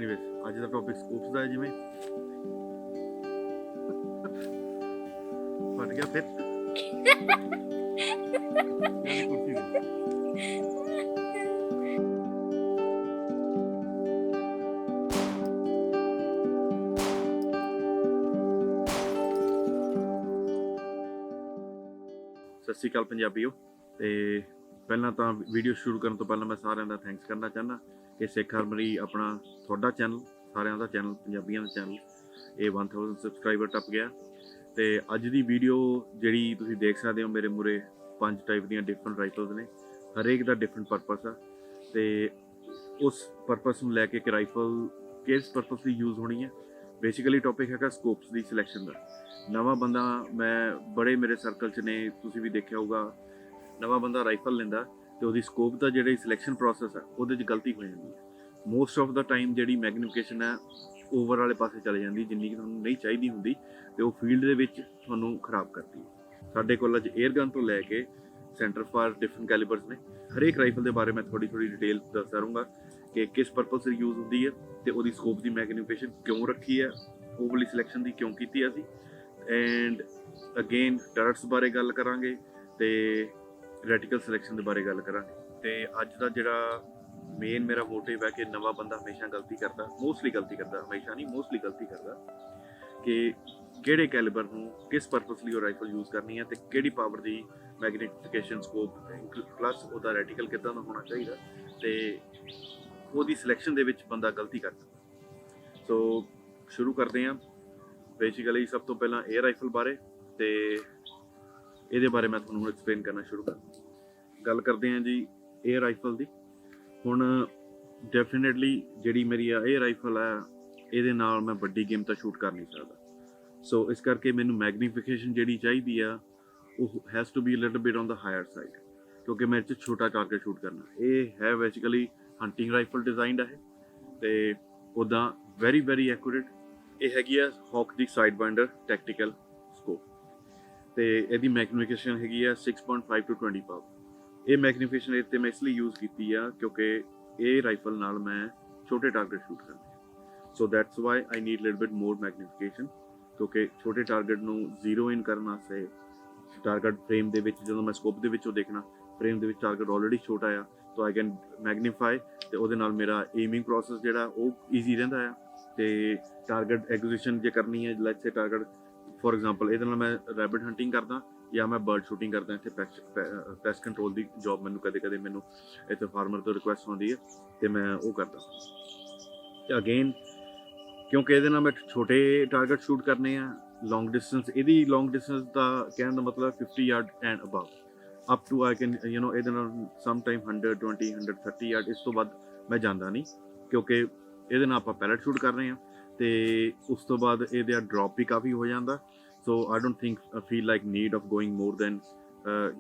Anyways ਅੱਜ ਦਾ topic scopes ਦਾ ਹੈ। ਜਿਵੇਂ ਫਟ ਗਿਆ ਫਿਰ ਯਾਨੀ ਕੁਰਸੀ ਦੇ ਸਤਿ ਸ਼੍ਰੀ ਅਕਾਲ ਪੰਜਾਬੀਓ। ਤੇ ਪਹਿਲਾਂ ਤਾਂ ਵੀਡੀਓ ਸ਼ੁਰੂ ਕਰਨ ਤੋਂ ਪਹਿਲਾਂ ਮੈਂ ਸਾਰਿਆਂ ਦਾ ਥੈਂਕਸ ਕਰਨਾ ਚਾਹੁੰਦਾ ਕਿ ਸਿੱਖ ਹਰਮਰੀ ਆਪਣਾ ਤੁਹਾਡਾ ਚੈਨਲ, ਸਾਰਿਆਂ ਦਾ ਚੈਨਲ, ਪੰਜਾਬੀਆਂ ਦਾ ਚੈਨਲ ਇਹ 1000 ਸਬਸਕ੍ਰਾਈਬਰ ਟੱਪ ਗਿਆ। ਤੇ ਅੱਜ ਦੀ ਵੀਡੀਓ ਜਿਹੜੀ ਤੁਸੀਂ ਦੇਖ ਸਕਦੇ ਹੋ ਮੇਰੇ ਮੂਹਰੇ 5 ਟਾਈਪ ਦੀਆਂ ਡਿਫਰੈਂਟ ਰਾਈਫਲਸ ਨੇ, ਹਰੇਕ ਦਾ ਡਿਫਰੈਂਟ ਪਰਪਸ ਆ। ਤੇ ਉਸ ਪਰਪਸ ਨੂੰ ਲੈ ਕੇ ਕਿ ਰਾਈਫਲ ਕਿਸ ਪਰਪਸ ਲਈ ਯੂਜ਼ ਹੋਣੀ ਹੈ। ਬੇਸਿਕਲੀ ਟੌਪਿਕ ਹੈਗਾ ਸਕੋਪਸ ਦੀ ਸਿਲੈਕਸ਼ਨ ਦਾ। ਨਵਾਂ ਬੰਦਾ, ਮੈਂ ਬੜੇ ਮੇਰੇ ਸਰਕਲ 'ਚ ਨੇ, ਤੁਸੀਂ ਵੀ ਦੇਖਿਆ ਹੋਊਗਾ, ਨਵਾਂ ਬੰਦਾ ਰਾਈਫਲ ਲੈਂਦਾ ਤੇ ਉਹਦੀ ਸਕੋਪ ਦਾ ਜਿਹੜੀ ਸਿਲੈਕਸ਼ਨ ਪ੍ਰੋਸੈਸ ਹੈ ਉਹਦੇ 'ਚ ਗਲਤੀ ਹੋ ਜਾਂਦੀ ਹੈ। ਮੋਸਟ ਆਫ ਦਾ ਟਾਈਮ ਜਿਹੜੀ ਮੈਗਨੀਫਿਕੇਸ਼ਨ ਹੈ ਓਵਰ ਵਾਲੇ ਪਾਸੇ ਚਲੇ ਜਾਂਦੀ, ਜਿੰਨੀ ਕਿ ਤੁਹਾਨੂੰ ਨਹੀਂ ਚਾਹੀਦੀ ਹੁੰਦੀ, ਤੇ ਉਹ ਫੀਲਡ ਦੇ ਵਿੱਚ ਤੁਹਾਨੂੰ ਖਰਾਬ ਕਰਦੀ ਹੈ। ਸਾਡੇ ਕੋਲ ਅੱਜ 에ਅਰ ਗਨ ਤੋਂ ਲੈ ਕੇ ਸੈਂਟਰ ਫਾਰ ਡਿਫਰੈਂਟ ਕੈਲੀਬਰਸ ਨੇ। ਹਰੇਕ ਰਾਈਫਲ ਦੇ ਬਾਰੇ ਮੈਂ ਥੋੜੀ ਡਿਟੇਲ ਦੱਸ ਰਹੂੰਗਾ ਕਿ ਕਿਸ ਪਰਪਸ ਲਈ ਯੂਜ਼ ਹੁੰਦੀ ਹੈ ਤੇ ਉਹਦੀ ਸਕੋਪ ਦੀ ਮੈਗਨੀਫਿਕੇਸ਼ਨ ਕਿਉਂ ਰੱਖੀ ਹੈ, ਉਹ ਵਾਲੀ ਸਿਲੈਕਸ਼ਨ ਦੀ ਕਿਉਂ ਕੀਤੀ ਅਸੀਂ। ਐਂਡ ਅਗੇਨ ਟਰਟਸ ਬਾਰੇ ਗੱਲ ਕਰਾਂਗੇ ਤੇ ਰੈਟੀਕਲ ਸਿਲੈਕਸ਼ਨ ਦੇ ਬਾਰੇ ਗੱਲ ਕਰਾਂਗੇ। ਤੇ ਅੱਜ ਦਾ ਜਿਹੜਾ ਮੇਨ ਮੇਰਾ ਮੋਟਿਵ ਹੈ ਕਿ ਨਵਾਂ ਬੰਦਾ ਹਮੇਸ਼ਾ ਗਲਤੀ ਕਰਦਾ, ਮੋਸਟਲੀ ਗਲਤੀ ਕਰਦਾ, ਹਮੇਸ਼ਾ ਨਹੀਂ ਮੋਸਟਲੀ ਗਲਤੀ ਕਰਦਾ, ਕਿ ਕਿਹੜੇ ਕੈਲੀਬਰ ਨੂੰ ਕਿਸ ਪਰਪਸ ਲਈ ਉਹ ਰਾਈਫਲ ਯੂਜ਼ ਕਰਨੀ ਹੈ ਤੇ ਕਿਹੜੀ ਪਾਵਰ ਦੀ ਮੈਗਨੀਫਿਕੇਸ਼ਨ ਸਕੋਪ ਪਲੱਸ ਉਹਦਾ ਰੈਟੀਕਲ ਕਿੱਦਾਂ ਦਾ ਹੋਣਾ ਚਾਹੀਦਾ, ਤੇ ਉਹਦੀ ਸਿਲੈਕਸ਼ਨ ਦੇ ਵਿੱਚ ਬੰਦਾ ਗਲਤੀ ਕਰਦਾ। ਸੋ ਸ਼ੁਰੂ ਕਰਦੇ ਹਾਂ। ਬੇਸਿਕਲੀ ਸਭ ਤੋਂ ਪਹਿਲਾਂ 에ਅਰ ਰਾਈਫਲ ਬਾਰੇ, ਤੇ ਇਹਦੇ ਬਾਰੇ ਮੈਂ ਤੁਹਾਨੂੰ ਐਕਸਪਲੇਨ ਕਰਨਾ ਸ਼ੁਰੂ ਕਰਦਾ। ਗੱਲ ਕਰਦੇ ਹਾਂ ਜੀ 에ਅਰ ਰਾਈਫਲ ਦੀ। ਹੁਣ ਡੈਫੀਨੇਟਲੀ ਜਿਹੜੀ ਮੇਰੀ ਆ ਇਹ ਰਾਈਫਲ ਹੈ, ਇਹਦੇ ਨਾਲ ਮੈਂ ਵੱਡੀ ਗੇਮ ਤਾਂ ਸ਼ੂਟ ਕਰ ਨਹੀਂ ਸਕਦਾ। ਸੋ ਇਸ ਕਰਕੇ ਮੈਨੂੰ ਮੈਗਨੀਫਿਕੇਸ਼ਨ ਜਿਹੜੀ ਚਾਹੀਦੀ ਆ ਉਹ has to be little bit on the higher side, ਕਿਉਂਕਿ ਮੇਰੇ 'ਚ ਛੋਟਾ ਟਾਰਗੇਟ ਸ਼ੂਟ ਕਰਨਾ। ਇਹ ਹੈ ਬੇਸਿਕਲੀ ਹੰਟਿੰਗ ਰਾਈਫਲ ਡਿਜ਼ਾਈਨਡ ਹੈ ਤੇ ਉੱਦਾਂ ਵੈਰੀ ਐਕੂਰੇਟ। ਇਹ ਹੈਗੀ ਆ ਹੌਕ ਦੀ ਸਾਈਡ ਬਾਈਂਡਰ ਟੈਕਟੀਕਲ ਸਕੋਪ, ਤੇ ਇਹਦੀ ਮੈਗਨੀਫਿਕੇਸ਼ਨ ਹੈਗੀ ਆ 6.5 to 20 ਪਾਵਰ। ਇਹ ਮੈਗਨੀਫਿਕੇਸ਼ਨ ਇਹ 'ਤੇ ਮੈਂ ਇਸ ਲਈ ਯੂਜ਼ ਕੀਤੀ ਆ ਕਿਉਂਕਿ ਇਹ ਰਾਈਫਲ ਨਾਲ ਮੈਂ ਛੋਟੇ ਟਾਰਗੇਟ ਸ਼ੂਟ ਕਰਨੇ। So that's why I need little bit more magnification, ਕਿਉਂਕਿ ਛੋਟੇ ਟਾਰਗੇਟ ਨੂੰ ਜ਼ੀਰੋ ਇਨ ਕਰਨ ਵਾਸਤੇ ਟਾਰਗੇਟ ਫਰੇਮ ਦੇ ਵਿੱਚ, ਜਦੋਂ ਮੈਂ ਸਕੋਪ ਦੇ ਵਿੱਚੋਂ ਦੇਖਣਾ ਫਰੇਮ ਦੇ ਵਿੱਚ ਟਾਰਗੇਟ ਆਲਰੇਡੀ ਛੋਟਾ ਆ, ਸੋ ਆਈ ਕੈਨ ਮੈਗਨੀਫਾਈ, ਤੇ ਉਹਦੇ ਨਾਲ ਮੇਰਾ ਏਮਿੰਗ ਪ੍ਰੋਸੈਸ ਜਿਹੜਾ ਉਹ ਈਜ਼ੀ ਰਹਿੰਦਾ ਆ। ਤੇ ਟਾਰਗੇਟ ਐਗਜ਼ੀਕਿਊਸ਼ਨ ਜੇ ਕਰਨੀ ਹੈ, let's say target for example ਇਹਦੇ ਨਾਲ ਮੈਂ ਰੈਬਿਟ ਹੰਟਿੰਗ ਕਰਦਾ ਜਾਂ ਮੈਂ ਬਰਡ ਸ਼ੂਟਿੰਗ ਕਰਦਾ, ਇੱਥੇ ਪੈਸਟ ਕੰਟਰੋਲ ਦੀ ਜੋਬ ਮੈਨੂੰ ਕਦੇ ਮੈਨੂੰ ਇੱਥੇ ਫਾਰਮਰ ਤੋਂ ਰਿਕੁਐਸਟ ਆਉਂਦੀ ਹੈ ਤੇ ਮੈਂ ਉਹ ਕਰਦਾ। ਤੇ ਅਗੇਨ ਕਿਉਂਕਿ ਇਹਦੇ ਨਾਲ ਮੈਂ ਛੋਟੇ ਟਾਰਗੇਟ ਸ਼ੂਟ ਕਰਨੇ ਆ, ਲੌਂਗ ਡਿਸਟੈਂਸ, ਇਹਦੀ ਲੌਂਗ ਡਿਸਟੈਂਸ ਦਾ ਕਹਿਣ ਦਾ ਮਤਲਬ 50 yard and above up to I can ਇਹਦੇ ਨਾਲ ਸਮ ਟਾਈਮ 120 130 ਯਾਰਡ, ਇਸ ਤੋਂ ਵੱਧ ਮੈਂ ਜਾਂਦਾ ਨਹੀਂ, ਕਿਉਂਕਿ ਇਹਦੇ ਨਾਲ ਆਪਾਂ ਪੈਲਟ ਸ਼ੂਟ ਕਰ ਰਹੇ ਹਾਂ ਤੇ ਉਸ ਤੋਂ ਬਾਅਦ ਇਹਦਾ ਡ੍ਰੌਪ ਵੀ ਕਾਫੀ ਹੋ ਜਾਂਦਾ। So I don't think feel like need of going more than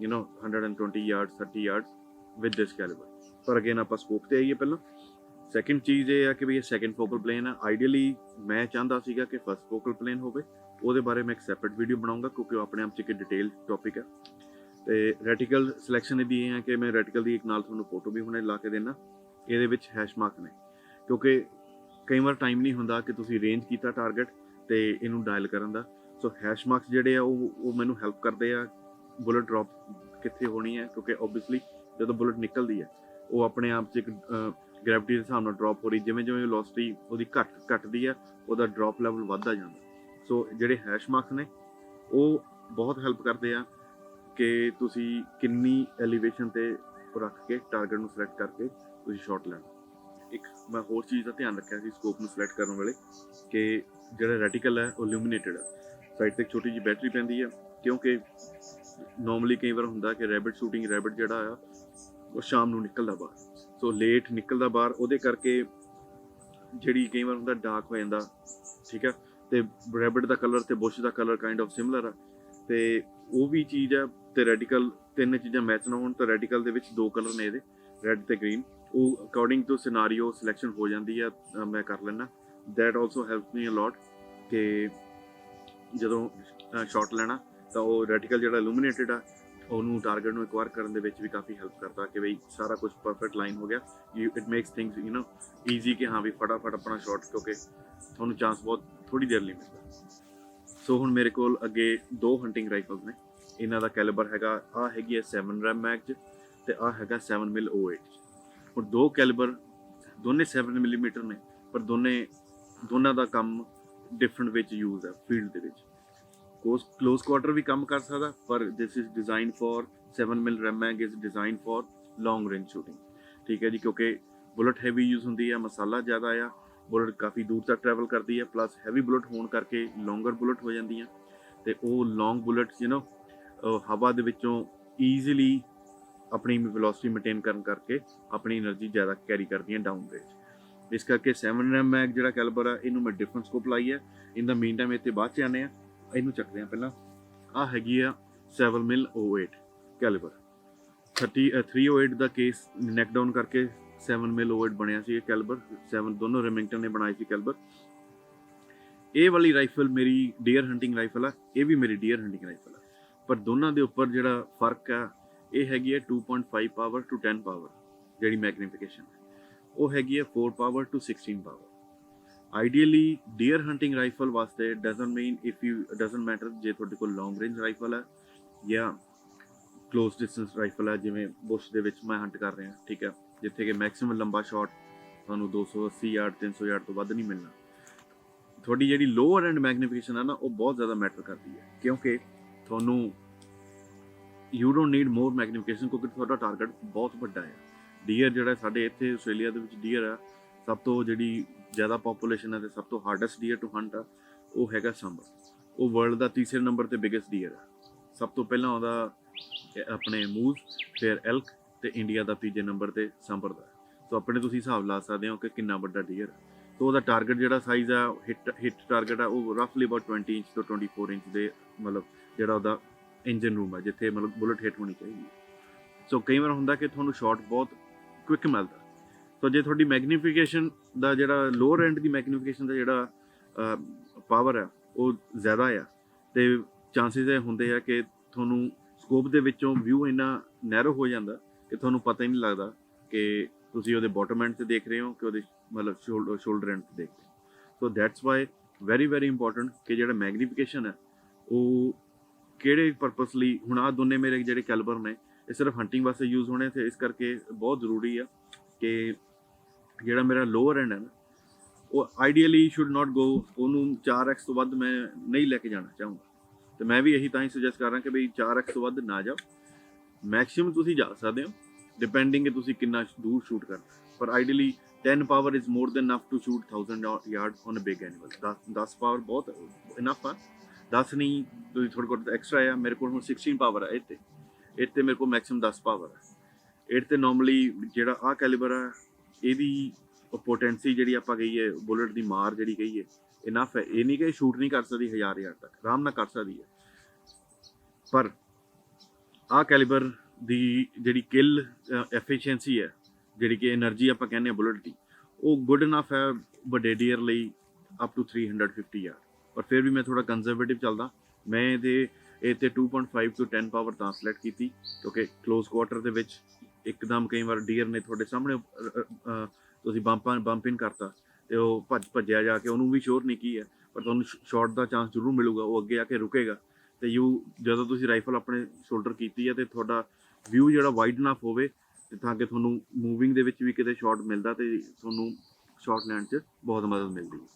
120 yards 30 yards with this calibre. ਪਰ ਅਗੇਨ ਆਪਾਂ ਸਕੋਪ ਤੇ ਆਈਏ। ਪਹਿਲਾਂ ਸੈਕਿੰਡ ਚੀਜ਼ ਇਹ ਆ ਕਿ ਵੀ ਇਹ ਸੈਕਿੰਡ ਫੋਕਲ ਪਲੇਨ ਆ। ਆਈਡੀਅਲੀ ਮੈਂ ਚਾਹੁੰਦਾ ਸੀਗਾ ਕਿ ਫਸਟ ਫੋਕਲ ਪਲੇਨ ਹੋਵੇ, ਉਹਦੇ ਬਾਰੇ ਮੈਂ ਇੱਕ ਸੈਪਰੇਟ ਵੀਡੀਓ ਬਣਾਉਂਗਾ ਕਿਉਂਕਿ ਉਹ ਆਪਣੇ ਆਪ 'ਚ ਇੱਕ ਡਿਟੇਲ ਟੌਪਿਕ ਹੈ। ਤੇ ਰੈਟੀਕਲ ਸਿਲੈਕਸ਼ਨ ਇਹਦੀ ਇਹ ਹੈ ਕਿ ਮੈਂ ਰੈਟੀਕਲ ਦੀ ਇੱਕ ਨਾਲ ਤੁਹਾਨੂੰ ਫੋਟੋ ਵੀ ਹੁਣੇ ਲਾ ਕੇ ਦੇਣਾ। ਇਹਦੇ ਵਿੱਚ ਹੈਸ਼ ਮਾਰਕ ਨੇ, ਕਿਉਂਕਿ ਕਈ ਵਾਰ ਟਾਈਮ ਨਹੀਂ ਹੁੰਦਾ ਕਿ ਤੁਸੀਂ ਰੇਂਜ ਕੀਤਾ ਟਾਰਗੇਟ ਤੇ ਇਹਨੂੰ ਡਾਇਲ ਕਰਨ ਦਾ। ਸੋ ਹੈਸ਼ ਮਾਰਕਸ ਜਿਹੜੇ ਆ ਉਹ ਮੈਨੂੰ ਹੈਲਪ ਕਰਦੇ ਆ ਬੁਲਟ ਡ੍ਰੌਪ ਕਿੱਥੇ ਹੋਣੀ ਹੈ, ਕਿਉਂਕਿ ਓਬਵੀਅਸਲੀ ਜਦੋਂ ਬੁਲਟ ਨਿਕਲਦੀ ਹੈ ਉਹ ਆਪਣੇ ਆਪ 'ਚ ਇੱਕ ਗ੍ਰੈਵਿਟੀ ਦੇ ਹਿਸਾਬ ਨਾਲ ਡ੍ਰੌਪ ਹੋ ਰਹੀ, ਜਿਵੇਂ ਵੈਲੋਸਿਟੀ ਉਹਦੀ ਘਟਦੀ ਹੈ ਉਹਦਾ ਡ੍ਰੌਪ ਲੈਵਲ ਵੱਧਦਾ ਜਾਂਦਾ। ਸੋ ਜਿਹੜੇ ਹੈਸ਼ ਮਾਰਕਸ ਨੇ ਉਹ ਬਹੁਤ ਹੈਲਪ ਕਰਦੇ ਆ ਕਿ ਤੁਸੀਂ ਕਿੰਨੀ ਐਲੀਵੇਸ਼ਨ ਤੇ ਰੱਖ ਕੇ ਟਾਰਗੇਟ ਨੂੰ ਸਿਲੈਕਟ ਕਰਕੇ ਤੁਸੀਂ ਸ਼ਾਟ ਲੈਣਾ। ਇੱਕ ਮੈਂ ਹੋਰ ਚੀਜ਼ ਦਾ ਧਿਆਨ ਰੱਖਿਆ ਸੀ ਸਕੋਪ ਨੂੰ ਸਿਲੈਕਟ ਕਰਨ ਵੇਲੇ ਕਿ ਜਿਹੜਾ ਰੈਟੀਕਲ ਹੈ ਉਹ ਇਲੂਮੀਨੇਟਡ ਹੈ, ਸਾਈਡ 'ਤੇ ਇੱਕ ਛੋਟੀ ਜਿਹੀ ਬੈਟਰੀ ਪੈਂਦੀ ਹੈ, ਕਿਉਂਕਿ ਨੋਰਮਲੀ ਕਈ ਵਾਰ ਹੁੰਦਾ ਕਿ ਰੈਬਿਟ ਜਿਹੜਾ ਆ ਉਹ ਸ਼ਾਮ ਨੂੰ ਨਿਕਲਦਾ ਬਾਹਰ, ਸੋ ਲੇਟ ਨਿਕਲਦਾ ਬਾਹਰ, ਉਹਦੇ ਕਰਕੇ ਜਿਹੜੀ ਕਈ ਵਾਰ ਹੁੰਦਾ ਡਾਰਕ ਹੋ ਜਾਂਦਾ, ਠੀਕ ਹੈ। ਤੇ ਰੈਬਿਟ ਦਾ ਕਲਰ ਤੇ Bush the colour kind of similar ਆ, ਤੇ ਉਹ ਵੀ ਚੀਜ਼ ਹੈ। ਤੇ ਰੈਟੀਕਲ ਤਿੰਨ ਚੀਜ਼ਾਂ ਮੈਚ ਨਾ ਹੋਣ ਤਾਂ ਰੈਟੀਕਲ ਦੇ ਵਿੱਚ 2 ਕਲਰ ਨੇ ਇਹਦੇ, ਰੈੱਡ ਤੇ ਗ੍ਰੀਨ, ਉਹ ਅਕੋਰਡਿੰਗ ਟੂ ਸਿਨਾਰੀਓ ਸਿਲੈਕਸ਼ਨ ਹੋ ਜਾਂਦੀ ਆ, ਮੈਂ ਕਰ ਲੈਣਾ। ਦੈਟ ਆਲਸੋ ਹੈਲਪ ਮੀ ਅ ਲੋਟ ਕਿ ਜਦੋਂ ਸ਼ਾਟ ਲੈਣਾ ਤਾਂ ਉਹ ਰੈਟੀਕਲ ਜਿਹੜਾ ਇਲੂਮੀਨੇਟਡ ਆ ਉਹਨੂੰ ਟਾਰਗੇਟ ਨੂੰ ਐਕਵਾਇਰ ਕਰਨ ਦੇ ਵਿੱਚ ਵੀ ਕਾਫੀ ਹੈਲਪ ਕਰਦਾ ਕਿ ਬਈ ਸਾਰਾ ਕੁਝ ਪਰਫੈਕਟ ਲਾਈਨ ਹੋ ਗਿਆ। ਇਟ ਮੇਕਸ ਥਿੰਗਸ ਈਜ਼ੀ ਕਿ ਹਾਂ ਵੀ ਫਟਾਫਟ ਆਪਣਾ ਸ਼ਾਟ, ਕਿਉਂਕਿ ਤੁਹਾਨੂੰ ਚਾਂਸ ਬਹੁਤ ਥੋੜੀ ਦੇਰ ਲਈ ਮਿਲਦਾ। ਸੋ ਹੁਣ ਮੇਰੇ ਕੋਲ ਅੱਗੇ 2 ਹੰਟਿੰਗ ਰਾਈਫਲਸ ਨੇ। ਇਹਨਾਂ ਦਾ ਕੈਲੀਬਰ ਹੈਗਾ, ਆਹ ਹੈਗੀ ਹੈ 7 ਰੈਮ ਮੈਗ ਤੇ ਆਹ ਹੈਗਾ 7 ਮਿਲ O8। ਹੁਣ 2 ਕੈਲੀਬਰ ਦੋਨੇ 7 ਮਿਲੀਮੀਟਰ ਨੇ, ਪਰ ਦੋਨਾਂ ਦਾ ਕੰਮ ਡਿਫਰੈਂਟ ਵਿੱਚ ਯੂਜ਼ ਹੈ ਫੀਲਡ ਦੇ ਵਿੱਚ। ਕਲੋਜ਼ ਕੁਆਟਰ ਵੀ ਕੰਮ ਕਰ ਸਕਦਾ, ਪਰ this is design for 7 mill RAM mag is design for long range shooting. ਠੀਕ ਹੈ ਜੀ, ਕਿਉਂਕਿ ਬੁਲਟ ਹੈਵੀ ਯੂਜ਼ ਹੁੰਦੀ ਹੈ, ਮਸਾਲਾ ਜ਼ਿਆਦਾ ਆ, ਬੁਲਟ ਕਾਫੀ ਦੂਰ ਤੱਕ ਟਰੈਵਲ ਕਰਦੀ ਹੈ, ਪਲੱਸ ਹੈਵੀ ਬੁਲਟ ਹੋਣ ਕਰਕੇ ਲੌਂਗਰ ਬੁਲਟ ਹੋ ਜਾਂਦੀਆਂ, ਅਤੇ ਉਹ ਲੌਂਗ ਬੁਲਟਸ ਹਵਾ ਦੇ ਵਿੱਚੋਂ ਈਜ਼ੀਲੀ ਆਪਣੀ ਵੈਲੋਸਿਟੀ ਮੇਨਟੇਨ ਕਰਨ ਕਰਕੇ ਆਪਣੀ ਐਨਰਜੀ ਜ਼ਿਆਦਾ ਕੈਰੀ ਕਰਦੀਆਂ ਡਾਊਨ ਰੇਂਜ। ਇਸ ਕਰਕੇ 7 ਰੈਮ ਮੈਗ ਜਿਹੜਾ ਕੈਲੀਬਰ ਆ, ਇਹਨੂੰ ਮੈਂ ਡਿਫਰੈਂਟ ਸਕੋਪ ਲਾਈ ਹੈ। ਇਨ ਮੀਨ ਟਾਈਮ ਇੱਥੇ ਬਾਅਦ 'ਚ ਆਉਂਦੇ ਆ, ਇਹਨੂੰ ਚੱਕਦੇ ਹਾਂ ਪਹਿਲਾਂ। ਆਹ ਹੈਗੀ ਆ 7 ਮਿਲ O8 ਕੈਲੀਬਰ। 308 ਦਾ ਕੇਸ ਨੈਕ ਡਾਊਨ ਕਰਕੇ 7 ਮਿਲ O8 ਬਣਿਆ ਸੀ ਇਹ ਕੈਲੀਬਰ। 7 ਦੋਨੋਂ ਰਿਮਿੰਗਟਨ ਨੇ ਬਣਾਈ ਸੀ ਕੈਲੀਬਰ। ਇਹ ਵਾਲੀ ਰਾਈਫਲ ਮੇਰੀ ਡੀਅਰ ਹੰਟਿੰਗ ਰਾਈਫਲ ਆ, ਇਹ ਵੀ ਮੇਰੀ ਡੀਅਰ ਹੰਟਿੰਗ ਰਾਈਫਲ ਆ, ਪਰ ਦੋਨਾਂ ਦੇ ਉੱਪਰ ਜਿਹੜਾ ਫਰਕ ਆ, ਇਹ ਹੈਗੀ ਹੈ 2.5 ਪਾਵਰ ਟੂ 10 ਪਾਵਰ। ਜਿਹੜੀ ਮੈਗਨੀਫਿਕੇਸ਼ਨ ਉਹ ਹੈਗੀ ਹੈ 4 power to 16 power. Ideally deer hunting rifle ਵਾਸਤੇ ਡਜ਼ਨਟ ਮੈਟਰ ਜੇ ਤੁਹਾਡੇ ਕੋਲ ਲੌਂਗ ਰੇਂਜ ਰਾਈਫਲ ਹੈ ਜਾਂ ਕਲੋਜ਼ ਡਿਸਟੈਂਸ ਰਾਈਫਲ ਹੈ, ਜਿਵੇਂ ਬੁਸ਼ ਦੇ ਵਿੱਚ ਮੈਂ ਹੰਟ ਕਰ ਰਿਹਾ, ਠੀਕ ਹੈ, ਜਿੱਥੇ ਕਿ ਮੈਕਸਿਮਮ ਲੰਬਾ ਸ਼ਾਟ ਤੁਹਾਨੂੰ 280 ਯਾਰਡ 300 ਯਾਰਡ ਤੋਂ ਵੱਧ ਨਹੀਂ ਮਿਲਣਾ। ਤੁਹਾਡੀ ਜਿਹੜੀ ਲੋਅਰ ਐਂਡ ਮੈਗਨੀਫਿਕੇਸ਼ਨ ਹੈ ਨਾ, ਉਹ ਬਹੁਤ ਜ਼ਿਆਦਾ ਮੈਟਰ ਕਰਦੀ ਹੈ, ਕਿਉਂਕਿ ਤੁਹਾਨੂੰ you don't need more magnification, ਕਿਉਂਕਿ ਤੁਹਾਡਾ ਟਾਰਗੇਟ ਬਹੁਤ ਵੱਡਾ ਹੈ। ਡੀਅਰ ਜਿਹੜਾ ਸਾਡੇ ਇੱਥੇ ਆਸਟ੍ਰੇਲੀਆ ਦੇ ਵਿੱਚ ਡੀਅਰ ਆ, ਸਭ ਤੋਂ ਜਿਹੜੀ ਜ਼ਿਆਦਾ ਪੋਪੂਲੇਸ਼ਨ ਹੈ ਅਤੇ ਸਭ ਤੋਂ ਹਾਰਡੈਸਟ ਡੀਅਰ ਟੂ ਹੰਟ ਆ, ਉਹ ਹੈਗਾ ਸਾਂਬਰ। ਉਹ ਵਰਲਡ ਦਾ ਤੀਸਰੇ ਨੰਬਰ 'ਤੇ ਬਿਗੇਸਟ ਡੀਅਰ ਆ। ਸਭ ਤੋਂ ਪਹਿਲਾਂ ਆਉਂਦਾ ਆਪਣੇ ਮੂਜ਼, ਫਿਰ ਐਲਕ, ਅਤੇ ਇੰਡੀਆ ਦਾ ਤੀਜੇ ਨੰਬਰ 'ਤੇ ਸਾਂਬਰ ਦਾ। ਸੋ ਆਪਣੇ ਤੁਸੀਂ ਹਿਸਾਬ ਲਾ ਸਕਦੇ ਹੋ ਕਿ ਕਿੰਨਾ ਵੱਡਾ ਡੀਅਰ ਆ। ਸੋ ਉਹਦਾ ਟਾਰਗੇਟ ਜਿਹੜਾ ਸਾਈਜ਼ ਆ, ਹਿੱਟ ਟਾਰਗੇਟ ਆ, ਉਹ ਰਫਲੀ ਅਬਾਊਟ 20 ਇੰਚ ਤੋਂ 24 ਇੰਚ ਦੇ, ਮਤਲਬ ਜਿਹੜਾ ਉਹਦਾ ਇੰਜਨ ਰੂਮ ਹੈ, ਜਿੱਥੇ ਮਤਲਬ ਬੁਲਟ ਹਿੱਟ ਹੋਣੀ ਚਾਹੀਦੀ ਹੈ। ਸੋ ਕਈ ਵਾਰ ਹੁੰਦਾ ਕਿ ਤੁਹਾਨੂੰ ਸ਼ਾਟ ਬਹੁਤ ਕੁਇੱਕ ਮਿਲਦਾ। ਸੋ ਜੇ ਤੁਹਾਡੀ ਮੈਗਨੀਫਿਕੇਸ਼ਨ ਦਾ ਜਿਹੜਾ ਲੋਅਰ ਐਂਡ ਦੀ ਮੈਗਨੀਫਿਕੇਸ਼ਨ ਦਾ ਜਿਹੜਾ ਪਾਵਰ ਹੈ ਉਹ ਜ਼ਿਆਦਾ ਆ, ਅਤੇ ਚਾਂਸਿਸ ਇਹ ਹੁੰਦੇ ਆ ਕਿ ਤੁਹਾਨੂੰ ਸਕੋਪ ਦੇ ਵਿੱਚੋਂ ਵਿਊ ਇੰਨਾ ਨੈਰੋ ਹੋ ਜਾਂਦਾ ਕਿ ਤੁਹਾਨੂੰ ਪਤਾ ਹੀ ਨਹੀਂ ਲੱਗਦਾ ਕਿ ਤੁਸੀਂ ਉਹਦੇ ਬੋਟਮ ਐਂਡ 'ਤੇ ਦੇਖ ਰਹੇ ਹੋ ਕਿ ਉਹਦੇ ਮਤਲਬ ਸ਼ੋਲਡਰ ਐਂਡ 'ਤੇ ਦੇਖ ਰਹੇ ਹੋ। So that's why very important ਕਿ ਜਿਹੜਾ ਮੈਗਨੀਫਿਕੇਸ਼ਨ ਹੈ ਉਹ ਕਿਹੜੇ ਪਰਪਸ ਲਈ। ਹੁਣ ਆਹ ਦੋਨੇ ਮੇਰੇ ਜਿਹੜੇ ਕੈਲੀਬਰ ਨੇ, ਇਹ ਸਿਰਫ ਹੰਟਿੰਗ ਵਾਸਤੇ ਯੂਜ਼ ਹੋਣੇ, ਅਤੇ ਇਸ ਕਰਕੇ ਬਹੁਤ ਜ਼ਰੂਰੀ ਆ ਕਿ ਜਿਹੜਾ ਮੇਰਾ ਲੋਅਰ ਐਂਡ ਹੈ ਨਾ, ਉਹ ਆਈਡੀਅਲੀ ਸ਼ੁੱਡ ਨਾਟ ਗੋ, ਉਹਨੂੰ 4x ਤੋਂ ਵੱਧ ਮੈਂ ਨਹੀਂ ਲੈ ਕੇ ਜਾਣਾ ਚਾਹੂੰਗਾ। ਅਤੇ ਮੈਂ ਵੀ ਇਹੀ ਤਾਂ ਹੀ ਸੁਜੈਸਟ ਕਰ ਰਿਹਾ ਕਿ ਬਈ 4x ਤੋਂ ਵੱਧ ਨਾ ਜਾਓ। ਮੈਕਸੀਮਮ ਤੁਸੀਂ ਜਾ ਸਕਦੇ ਹੋ, ਡਿਪੈਂਡਿੰਗ ਕਿ ਤੁਸੀਂ ਕਿੰਨਾ ਦੂਰ ਸ਼ੂਟ ਕਰਨਾ, ਪਰ ideally 10 power is more than enough to shoot 1000 yard on a big animal. 10 power ਬਹੁਤ ਇਨਫ ਆ। 10 ਨਹੀਂ, ਤੁਸੀਂ ਥੋੜ੍ਹਾ ਬਹੁਤ ਐਕਸਟਰਾ ਆ। ਮੇਰੇ ਕੋਲ ਹੁਣ 16 ਪਾਵਰ ਆ, ਇਹ 'ਤੇ ਮੇਰੇ ਕੋਲ ਮੈਕਸੀਮਮ 10 ਪਾਵਰ ਆ। ਇਹ 'ਤੇ ਨੋਰਮਲੀ ਜਿਹੜਾ ਆਹ ਕੈਲੀਬਰ ਆ, ਇਹਦੀ ਪੋਟੈਂਸੀ ਜਿਹੜੀ ਆਪਾਂ ਕਹੀਏ, ਬੁਲਟ ਦੀ ਮਾਰ ਜਿਹੜੀ ਕਹੀਏ, ਇਨਫ ਹੈ। ਇਹ ਨਹੀਂ ਕਿ ਸ਼ੂਟ ਨਹੀਂ ਕਰ ਸਕਦੀ 1000 ਯਾਰਡ ਤੱਕ, ਆਰਾਮ ਨਾਲ ਕਰ ਸਕਦੀ ਹੈ, ਪਰ ਆਹ ਕੈਲੀਬਰ ਦੀ ਜਿਹੜੀ ਕਿਲ ਐਫੀਸ਼ੀਐਂਸੀ ਹੈ, ਜਿਹੜੀ ਕਿ ਐਨਰਜੀ ਆਪਾਂ ਕਹਿੰਦੇ ਹਾਂ ਬੁਲਟ ਦੀ, ਉਹ ਗੁੱਡ ਇਨਫ ਹੈ ਵੱਡੇ ਡੀਅਰ ਲਈ ਅਪ ਟੂ 350 ਯਾਰਡ। ਪਰ ਫਿਰ ਵੀ ਮੈਂ ਥੋੜ੍ਹਾ ਕੰਜ਼ਰਵੇਟਿਵ ਚੱਲਦਾ। ਮੈਂ ਇਹ 'ਤੇ 2.5 ਤੋਂ 10 ਪਾਵਰ ਤਾਂ ਸਿਲੈਕਟ ਕੀਤੀ, ਕਿਉਂਕਿ ਕਲੋਜ਼ ਕੁਆਟਰ ਦੇ ਵਿੱਚ ਇੱਕਦਮ ਕਈ ਵਾਰ ਡੀਅਰ ਨੇ ਤੁਹਾਡੇ ਸਾਹਮਣੇ ਤੁਸੀਂ ਬੰਪ ਇਨ ਕਰਤਾ, ਅਤੇ ਉਹ ਭੱਜਿਆ ਜਾ ਕੇ, ਉਹਨੂੰ ਵੀ ਸ਼ੋਰ ਨਹੀਂ ਕੀ ਹੈ, ਪਰ ਤੁਹਾਨੂੰ ਸ਼ਾਟ ਦਾ ਚਾਂਸ ਜ਼ਰੂਰ ਮਿਲੂਗਾ। ਉਹ ਅੱਗੇ ਆ ਕੇ ਰੁਕੇਗਾ, ਅਤੇ ਜਦੋਂ ਤੁਸੀਂ ਰਾਈਫਲ ਆਪਣੇ ਸ਼ੋਲਡਰ ਕੀਤੀ ਹੈ, ਅਤੇ ਤੁਹਾਡਾ ਵਿਊ ਜਿਹੜਾ ਵਾਈਡ ਇਨਫ ਹੋਵੇ, ਅਤੇ ਤਾਂ ਕਿ ਤੁਹਾਨੂੰ ਮੂਵਿੰਗ ਦੇ ਵਿੱਚ ਵੀ ਕਿਤੇ ਸ਼ਾਟ ਮਿਲਦਾ, ਅਤੇ ਤੁਹਾਨੂੰ ਸ਼ਾਟ ਲੈਣ 'ਚ ਬਹੁਤ ਮਦਦ ਮਿਲਦੀ ਹੈ।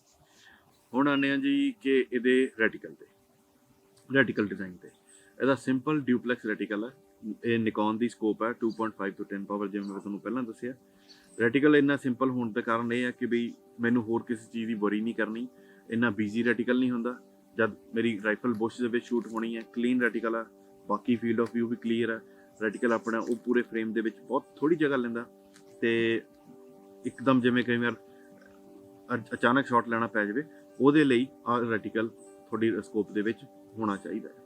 ਹੁਣ ਆਉਂਦੇ ਹਾਂ ਜੀ ਕਿ ਇਹਦੇ ਰੈਟੀਕਲ ਡਿਜ਼ਾਈਨ 'ਤੇ। ਇਹਦਾ ਸਿੰਪਲ ਡਿਊਪਲੈਕਸ ਰੈਟੀਕਲ ਹੈ। ਇਹ ਨਿਕੋਨ ਦੀ ਸਕੋਪ ਹੈ 2.5 ਤੋਂ 10 ਪਾਵਰ, ਜਿਵੇਂ ਮੈਂ ਤੁਹਾਨੂੰ ਪਹਿਲਾਂ ਦੱਸਿਆ। ਰੈਟੀਕਲ ਇੰਨਾ ਸਿੰਪਲ ਹੋਣ ਦੇ ਕਾਰਨ ਇਹ ਹੈ ਕਿ ਬਈ ਮੈਨੂੰ ਹੋਰ ਕਿਸੇ ਚੀਜ਼ ਦੀ ਵਰੀ ਨਹੀਂ ਕਰਨੀ। ਇੰਨਾ ਬਿਜ਼ੀ ਰੈਟੀਕਲ ਨਹੀਂ ਹੁੰਦਾ। ਜਦ ਮੇਰੀ ਰਾਈਫਲ ਬੁਸ਼ ਦੇ ਵਿੱਚ ਸ਼ੂਟ ਹੋਣੀ ਹੈ, ਕਲੀਨ ਰੈਟੀਕਲ ਆ, ਬਾਕੀ ਫੀਲਡ ਆਫ ਵਿਊ ਵੀ ਕਲੀਅਰ ਹੈ। ਰੈਟੀਕਲ ਆਪਣਾ ਉਹ ਪੂਰੇ ਫਰੇਮ ਦੇ ਵਿੱਚ ਬਹੁਤ ਥੋੜ੍ਹੀ ਜਗ੍ਹਾ ਲੈਂਦਾ, ਅਤੇ ਇੱਕਦਮ ਜਿਵੇਂ ਕਈ ਵਾਰ ਅਚਾਨਕ ਸ਼ਾਟ ਲੈਣਾ ਪੈ ਜਾਵੇ, ਉਹਦੇ ਲਈ ਆਹ ਰੈਟੀਕਲ ਤੁਹਾਡੀ ਸਕੋਪ ਦੇ ਵਿੱਚ ਹੋਣਾ ਚਾਹੀਦਾ ਹੈ।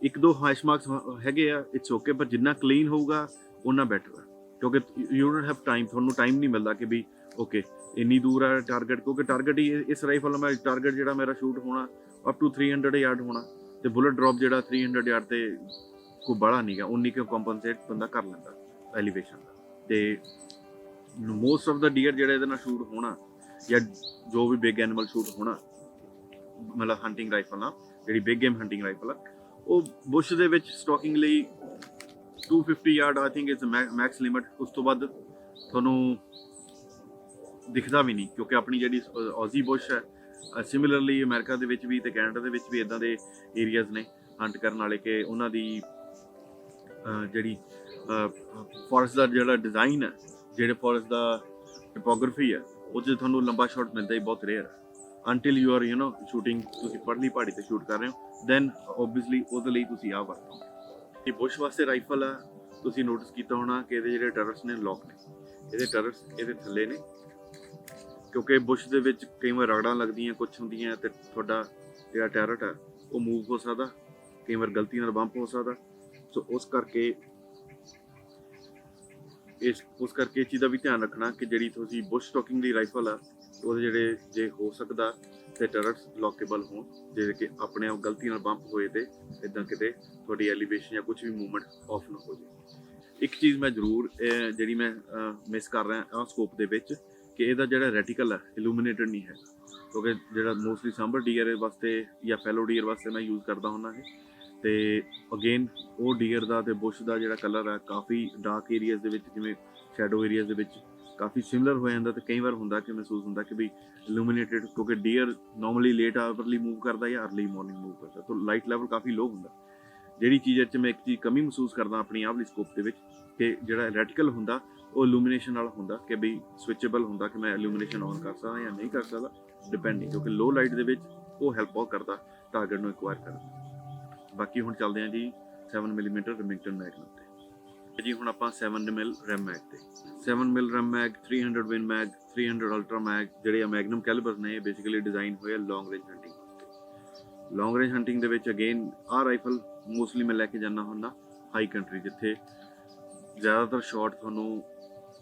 1-2 ਹਾਈਸ਼ ਮਾਰਕਸ ਹੈਗੇ ਆ, ਇਟਸ ਓਕੇ, ਪਰ ਜਿੰਨਾ ਕਲੀਨ ਹੋਊਗਾ ਓਨਾ ਬੈਟਰ ਹੈ, ਕਿਉਂਕਿ ਯੂ ਡੋਂਟ ਹੈਵ ਟਾਈਮ, ਤੁਹਾਨੂੰ ਟਾਈਮ ਨਹੀਂ ਮਿਲਦਾ ਕਿ ਵੀ ਓਕੇ ਇੰਨੀ ਦੂਰ ਹੈ ਟਾਰਗੇਟ, ਕਿਉਂਕਿ ਟਾਰਗੇਟ ਹੀ ਇਸ ਰਾਈਫਲ ਨਾਲ ਟਾਰਗੇਟ ਜਿਹੜਾ ਮੇਰਾ ਸ਼ੂਟ ਹੋਣਾ ਅਪ ਟੂ 300 ਯਾਰਡ ਹੋਣਾ, ਅਤੇ ਬੁਲਟ ਡਰੋਪ ਜਿਹੜਾ 300 ਯਾਰਡ 'ਤੇ ਕੋਈ ਬੜਾ ਨਹੀਂ ਗਾ, ਉਨੀ ਕੁ ਕੰਪਨਸੇਟ ਬੰਦਾ ਕਰ ਲੈਂਦਾ ਐਲੀਵੇਸ਼ਨ ਦਾ। ਤੇ ਮੋਸਟ ਆਫ ਦਾ ਡੀਅਰ ਜਿਹੜਾ ਇਹਦੇ ਨਾਲ ਸ਼ੂਟ ਹੋਣਾ ਜਾਂ ਜੋ ਵੀ ਬਿਗ ਐਨੀਮਲ ਸ਼ੂਟ ਹੋਣਾ ਮਤਲਬ ਹੰਟਿੰਗ ਰਾਈਫਲ ਨਾਲ, ਜਿਹੜੀ ਬਿਗ ਗੇਮ ਹੰਟਿੰਗ ਰਾਈਫਲ ਆ, ਉਹ ਬੁਸ਼ ਦੇ ਵਿੱਚ ਸਟਾਕਿੰਗ ਲਈ 250 yard I think it's Max limit. ਉਸ ਤੋਂ ਵੱਧ ਤੁਹਾਨੂੰ ਦਿਖਦਾ ਵੀ ਨਹੀਂ, ਕਿਉਂਕਿ ਆਪਣੀ ਜਿਹੜੀ ਆਜ਼ੀ ਬੁਸ਼ ਹੈ, ਸਿਮਿਲਰਲੀ ਅਮਰੀਕਾ ਦੇ ਵਿੱਚ ਵੀ ਤੇ ਕੈਨੇਡਾ ਦੇ ਵਿੱਚ ਵੀ ਇੱਦਾਂ ਦੇ ਏਰੀਆਜ਼ ਨੇ ਹੰਟ ਕਰਨ ਵਾਲੇ ਕਿ ਉਹਨਾਂ ਦੀ ਜਿਹੜੀ ਫੋਰੈਸਟ ਦਾ ਜਿਹੜਾ ਡਿਜ਼ਾਈਨ ਹੈ, ਜਿਹੜੇ ਫੋਰੈਸਟ ਦਾ ਟੋਪੋਗ੍ਰਾਫੀ ਹੈ, ਉਹ 'ਚ ਤੁਹਾਨੂੰ ਲੰਬਾ ਸ਼ਾਟ ਮਿਲਦਾ ਹੀ ਬਹੁਤ ਰੇਅਰ ਹੈ। ਅੰਟਿਲ ਯੂ ਆਰ ਸ਼ੂਟਿੰਗ, ਤੁਸੀਂ ਪਰਲੀ ਪਹਾੜੀ ਤੇ ਸ਼ੂਟ ਕਰ ਰਹੇ ਹੋ, ਦੈਨ ਓਬਵੀਅਸਲੀ ਉਹਦੇ ਲਈ ਤੁਸੀਂ ਆਹ ਵਰਤੋਗੇ। ਇਹ ਬੁਸ਼ ਵਾਸਤੇ ਰਾਈਫਲ ਆ, ਤੁਸੀਂ ਨੋਟਿਸ ਕੀਤਾ ਹੋਣਾ ਕਿ ਇਹਦੇ ਜਿਹੜੇ ਟਰਰਸ ਨੇ ਲੌਕ ਨੇ, ਇਹਦੇ ਟਰਰਸ ਇਹਦੇ ਥੱਲੇ ਨੇ, ਕਿਉਂਕਿ ਬੁਸ਼ ਦੇ ਵਿੱਚ ਕਈ ਵਾਰ ਰਗੜਾਂ ਲੱਗਦੀਆਂ ਕੁਛ ਹੁੰਦੀਆਂ ਤੇ ਤੁਹਾਡਾ ਜਿਹੜਾ ਟੈਰਟ ਹੈ ਉਹ ਮੂਵ ਹੋ ਸਕਦਾ, ਕਈ ਵਾਰ ਗਲਤੀ ਨਾਲ ਬੰਪ ਹੋ ਸਕਦਾ। ਸੋ ਉਸ ਕਰਕੇ ਇਸ ਚੀਜ਼ ਦਾ ਵੀ ਧਿਆਨ ਰੱਖਣਾ ਕਿ ਜਿਹੜੀ ਤੁਸੀਂ ਬੁਸ਼ ਸਟਾਕਿੰਗ ਦੀ ਰਾਈਫਲ ਆ, ਉਹਦੇ ਜਿਹੜੇ ਜੇ ਹੋ ਸਕਦਾ ਤੇ ਟਰਰਟਸ ਲੌਕੇਬਲ ਹੋਣ, ਜਿਹੜੇ ਕਿ ਆਪਣੇ ਆਪ ਗਲਤੀ ਨਾਲ ਬੰਪ ਹੋਏ ਤੇ ਇੱਦਾਂ ਕਿਤੇ ਤੁਹਾਡੀ ਐਲੀਵੇਸ਼ਨ ਜਾਂ ਕੁਛ ਵੀ ਮੂਵਮੈਂਟ ਆਫ ਨਾ ਹੋ ਜਾਏ। ਇੱਕ ਚੀਜ਼ ਮੈਂ ਜ਼ਰੂਰ ਜਿਹੜੀ ਮੈਂ ਮਿਸ ਕਰ ਰਿਹਾ ਆਹ ਸਕੋਪ ਦੇ ਵਿੱਚ, ਕਿ ਇਹਦਾ ਜਿਹੜਾ ਰੈਟੀਕਲ ਹੈ ਇਲੂਮੀਨੇਟਡ ਨਹੀਂ ਹੈ, ਕਿਉਂਕਿ ਜਿਹੜਾ ਮੋਸਟਲੀ ਸਾਂਭਰ ਡੀਅਰ ਵਾਸਤੇ ਜਾਂ ਫੈਲੋ ਡੀਅਰ ਵਾਸਤੇ ਮੈਂ ਯੂਜ਼ ਕਰਦਾ ਹੁੰਦਾ ਹੈ। ਤੇ ਅਗੇਨ ਉਹ ਡੀਅਰ ਦਾ ਤੇ ਬੁਸ਼ ਦਾ ਜਿਹੜਾ ਕਲਰ ਹੈ ਕਾਫੀ ਡਾਰਕ ਏਰੀਆਜ਼ ਦੇ ਵਿੱਚ, ਜਿਵੇਂ ਸ਼ੈਡੋ ਏਰੀਆਜ਼ ਦੇ ਵਿੱਚ ਕਾਫੀ ਸਿਮਿਲਰ ਹੋ ਜਾਂਦਾ, ਤੇ ਕਈ ਵਾਰ ਹੁੰਦਾ ਕਿ ਮਹਿਸੂਸ ਹੁੰਦਾ ਕਿ ਵੀ ਇਲੂਮੀਨੇਟਡ, ਕਿਉਂਕਿ ਡੀਅਰ ਨਾਰਮਲੀ ਲੇਟ ਆਵਰਲੀ ਮੂਵ ਕਰਦਾ ਜਾਂ ਅਰਲੀ ਮਾਰਨਿੰਗ ਮੂਵ ਕਰਦਾ, ਤਾਂ ਲਾਈਟ ਲੈਵਲ ਕਾਫੀ ਲੋ ਹੁੰਦਾ। ਜਿਹੜੀ ਚੀਜ਼ 'ਚ ਮੈਂ ਇੱਕ ਚੀਜ਼ ਕਮੀ ਮਹਿਸੂਸ ਕਰਦਾ ਆਪਣੀ ਆਹ ਵਾਲੀ ਸਕੋਪ ਦੇ ਵਿੱਚ, ਕਿ ਜਿਹੜਾ ਰੈਟੀਕਲ ਹੁੰਦਾ ਉਹ ਇਲੂਮੀਨੇਸ਼ਨ ਨਾਲ ਹੁੰਦਾ, ਕਿ ਵੀ ਸਵਿਚੇਬਲ ਹੁੰਦਾ ਕਿ ਮੈਂ ਇਲੂਮੀਨੇਸ਼ਨ ਔਨ ਕਰ ਸਕਦਾ ਜਾਂ ਨਹੀਂ ਕਰ ਸਕਦਾ, ਡਿਪੈਂਡਿੰਗ, ਕਿਉਂਕਿ ਲੋ ਲਾਈਟ ਦੇ ਵਿੱਚ ਉਹ ਹੈਲਪ ਬਹੁਤ ਕਰਦਾ ਟਾਰਗੇਟ ਨੂੰ ਐਕਵਾਇਰ ਕਰਨ। ਬਾਕੀ ਹੁਣ ਚੱਲਦੇ ਹਾਂ ਜੀ 7mm ਰਿਮਿੰਗਟਨ ਮੈਗਨਮ ਤੇ ਜੀ। ਹੁਣ ਆਪਾਂ 7mm ਰੈਮ ਮੈਗ ਤੇ 7mm RAM mag, 300 win mag, 300 ultra mag, ਜਿਹੜੇ ਮੈਗਨਮ ਕੈਲੀਬਰ ਨੇ, ਬੇਸਿਕਲੀ ਡਿਜ਼ਾਈਨ ਹੋਏ ਆ ਲੌਂਗ ਰੇਂਜ ਹੰਟਿੰਗ ਵਾਸਤੇ। ਲੌਂਗ ਰੇਂਜ ਹੰਟਿੰਗ ਦੇ ਵਿੱਚ ਅਗੇਨ ਆਹ ਰਾਈਫਲ ਮੋਸਟਲੀ ਮੈਂ ਲੈ ਕੇ ਜਾਂਦਾ ਹੁੰਦਾ ਹਾਈ ਕੰਟਰੀ, ਜਿੱਥੇ ਜ਼ਿਆਦਾਤਰ ਸ਼ਾਟ ਤੁਹਾਨੂੰ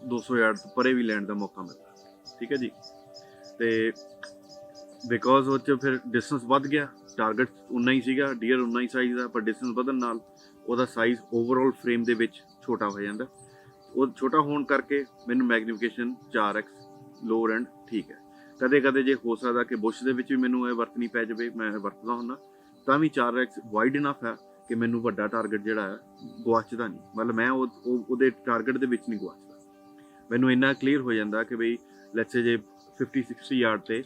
200 ਯਾਰਡ ਤੋਂ ਪਰੇ ਵੀ ਲੈਣ ਦਾ ਮੌਕਾ ਮਿਲਦਾ, ਠੀਕ ਹੈ ਜੀ। ਤੇ ਬਿਕੋਜ਼ ਉਹ 'ਚ ਫਿਰ ਡਿਸਟੈਂਸ ਵੱਧ ਗਿਆ, ਟਾਰਗੇਟ ਉਨਾ ਹੀ ਸੀਗਾ, ਡੀਅਰ ਉਨਾ ਹੀ ਸਾਈਜ਼ ਦਾ, ਪਰ ਡਿਸਟੈਂਸ ਵਧਣ ਨਾਲ ਉਹਦਾ ਸਾਈਜ਼ ਓਵਰਆਲ ਫਰੇਮ ਦੇ ਵਿੱਚ ਛੋਟਾ ਹੋ ਜਾਂਦਾ। ਉਹ ਛੋਟਾ ਹੋਣ ਕਰਕੇ ਮੈਨੂੰ ਮੈਗਨੀਫਿਕੇਸ਼ਨ 4x ਲੋਅਰ ਐਂਡ ਠੀਕ ਹੈ। ਕਦੇ ਕਦੇ ਜੇ ਹੋ ਸਕਦਾ ਕਿ ਬੁਸ਼ ਦੇ ਵਿੱਚ ਵੀ ਮੈਨੂੰ ਇਹ ਵਰਤਣੀ ਪੈ ਜਾਵੇ, ਮੈਂ ਵਰਤਦਾ ਹੁੰਦਾ, ਤਾਂ ਵੀ 4x ਵਾਈਡ ਇਨਫ ਹੈ ਕਿ ਮੈਨੂੰ ਵੱਡਾ ਟਾਰਗੇਟ ਜਿਹੜਾ ਹੈ ਗੁਆਚਦਾ ਨਹੀਂ, ਮਤਲਬ ਮੈਂ ਉਹਦੇ ਟਾਰਗੇਟ ਦੇ ਵਿੱਚ ਨਹੀਂ ਗੁਆਚਦਾ। ਮੈਨੂੰ ਇੰਨਾ ਕਲੀਅਰ ਹੋ ਜਾਂਦਾ ਕਿ ਬਈ ਲੈਟਸ ਸੇ ਜੇ 50-60 ਯਾਰਡ ਤੇ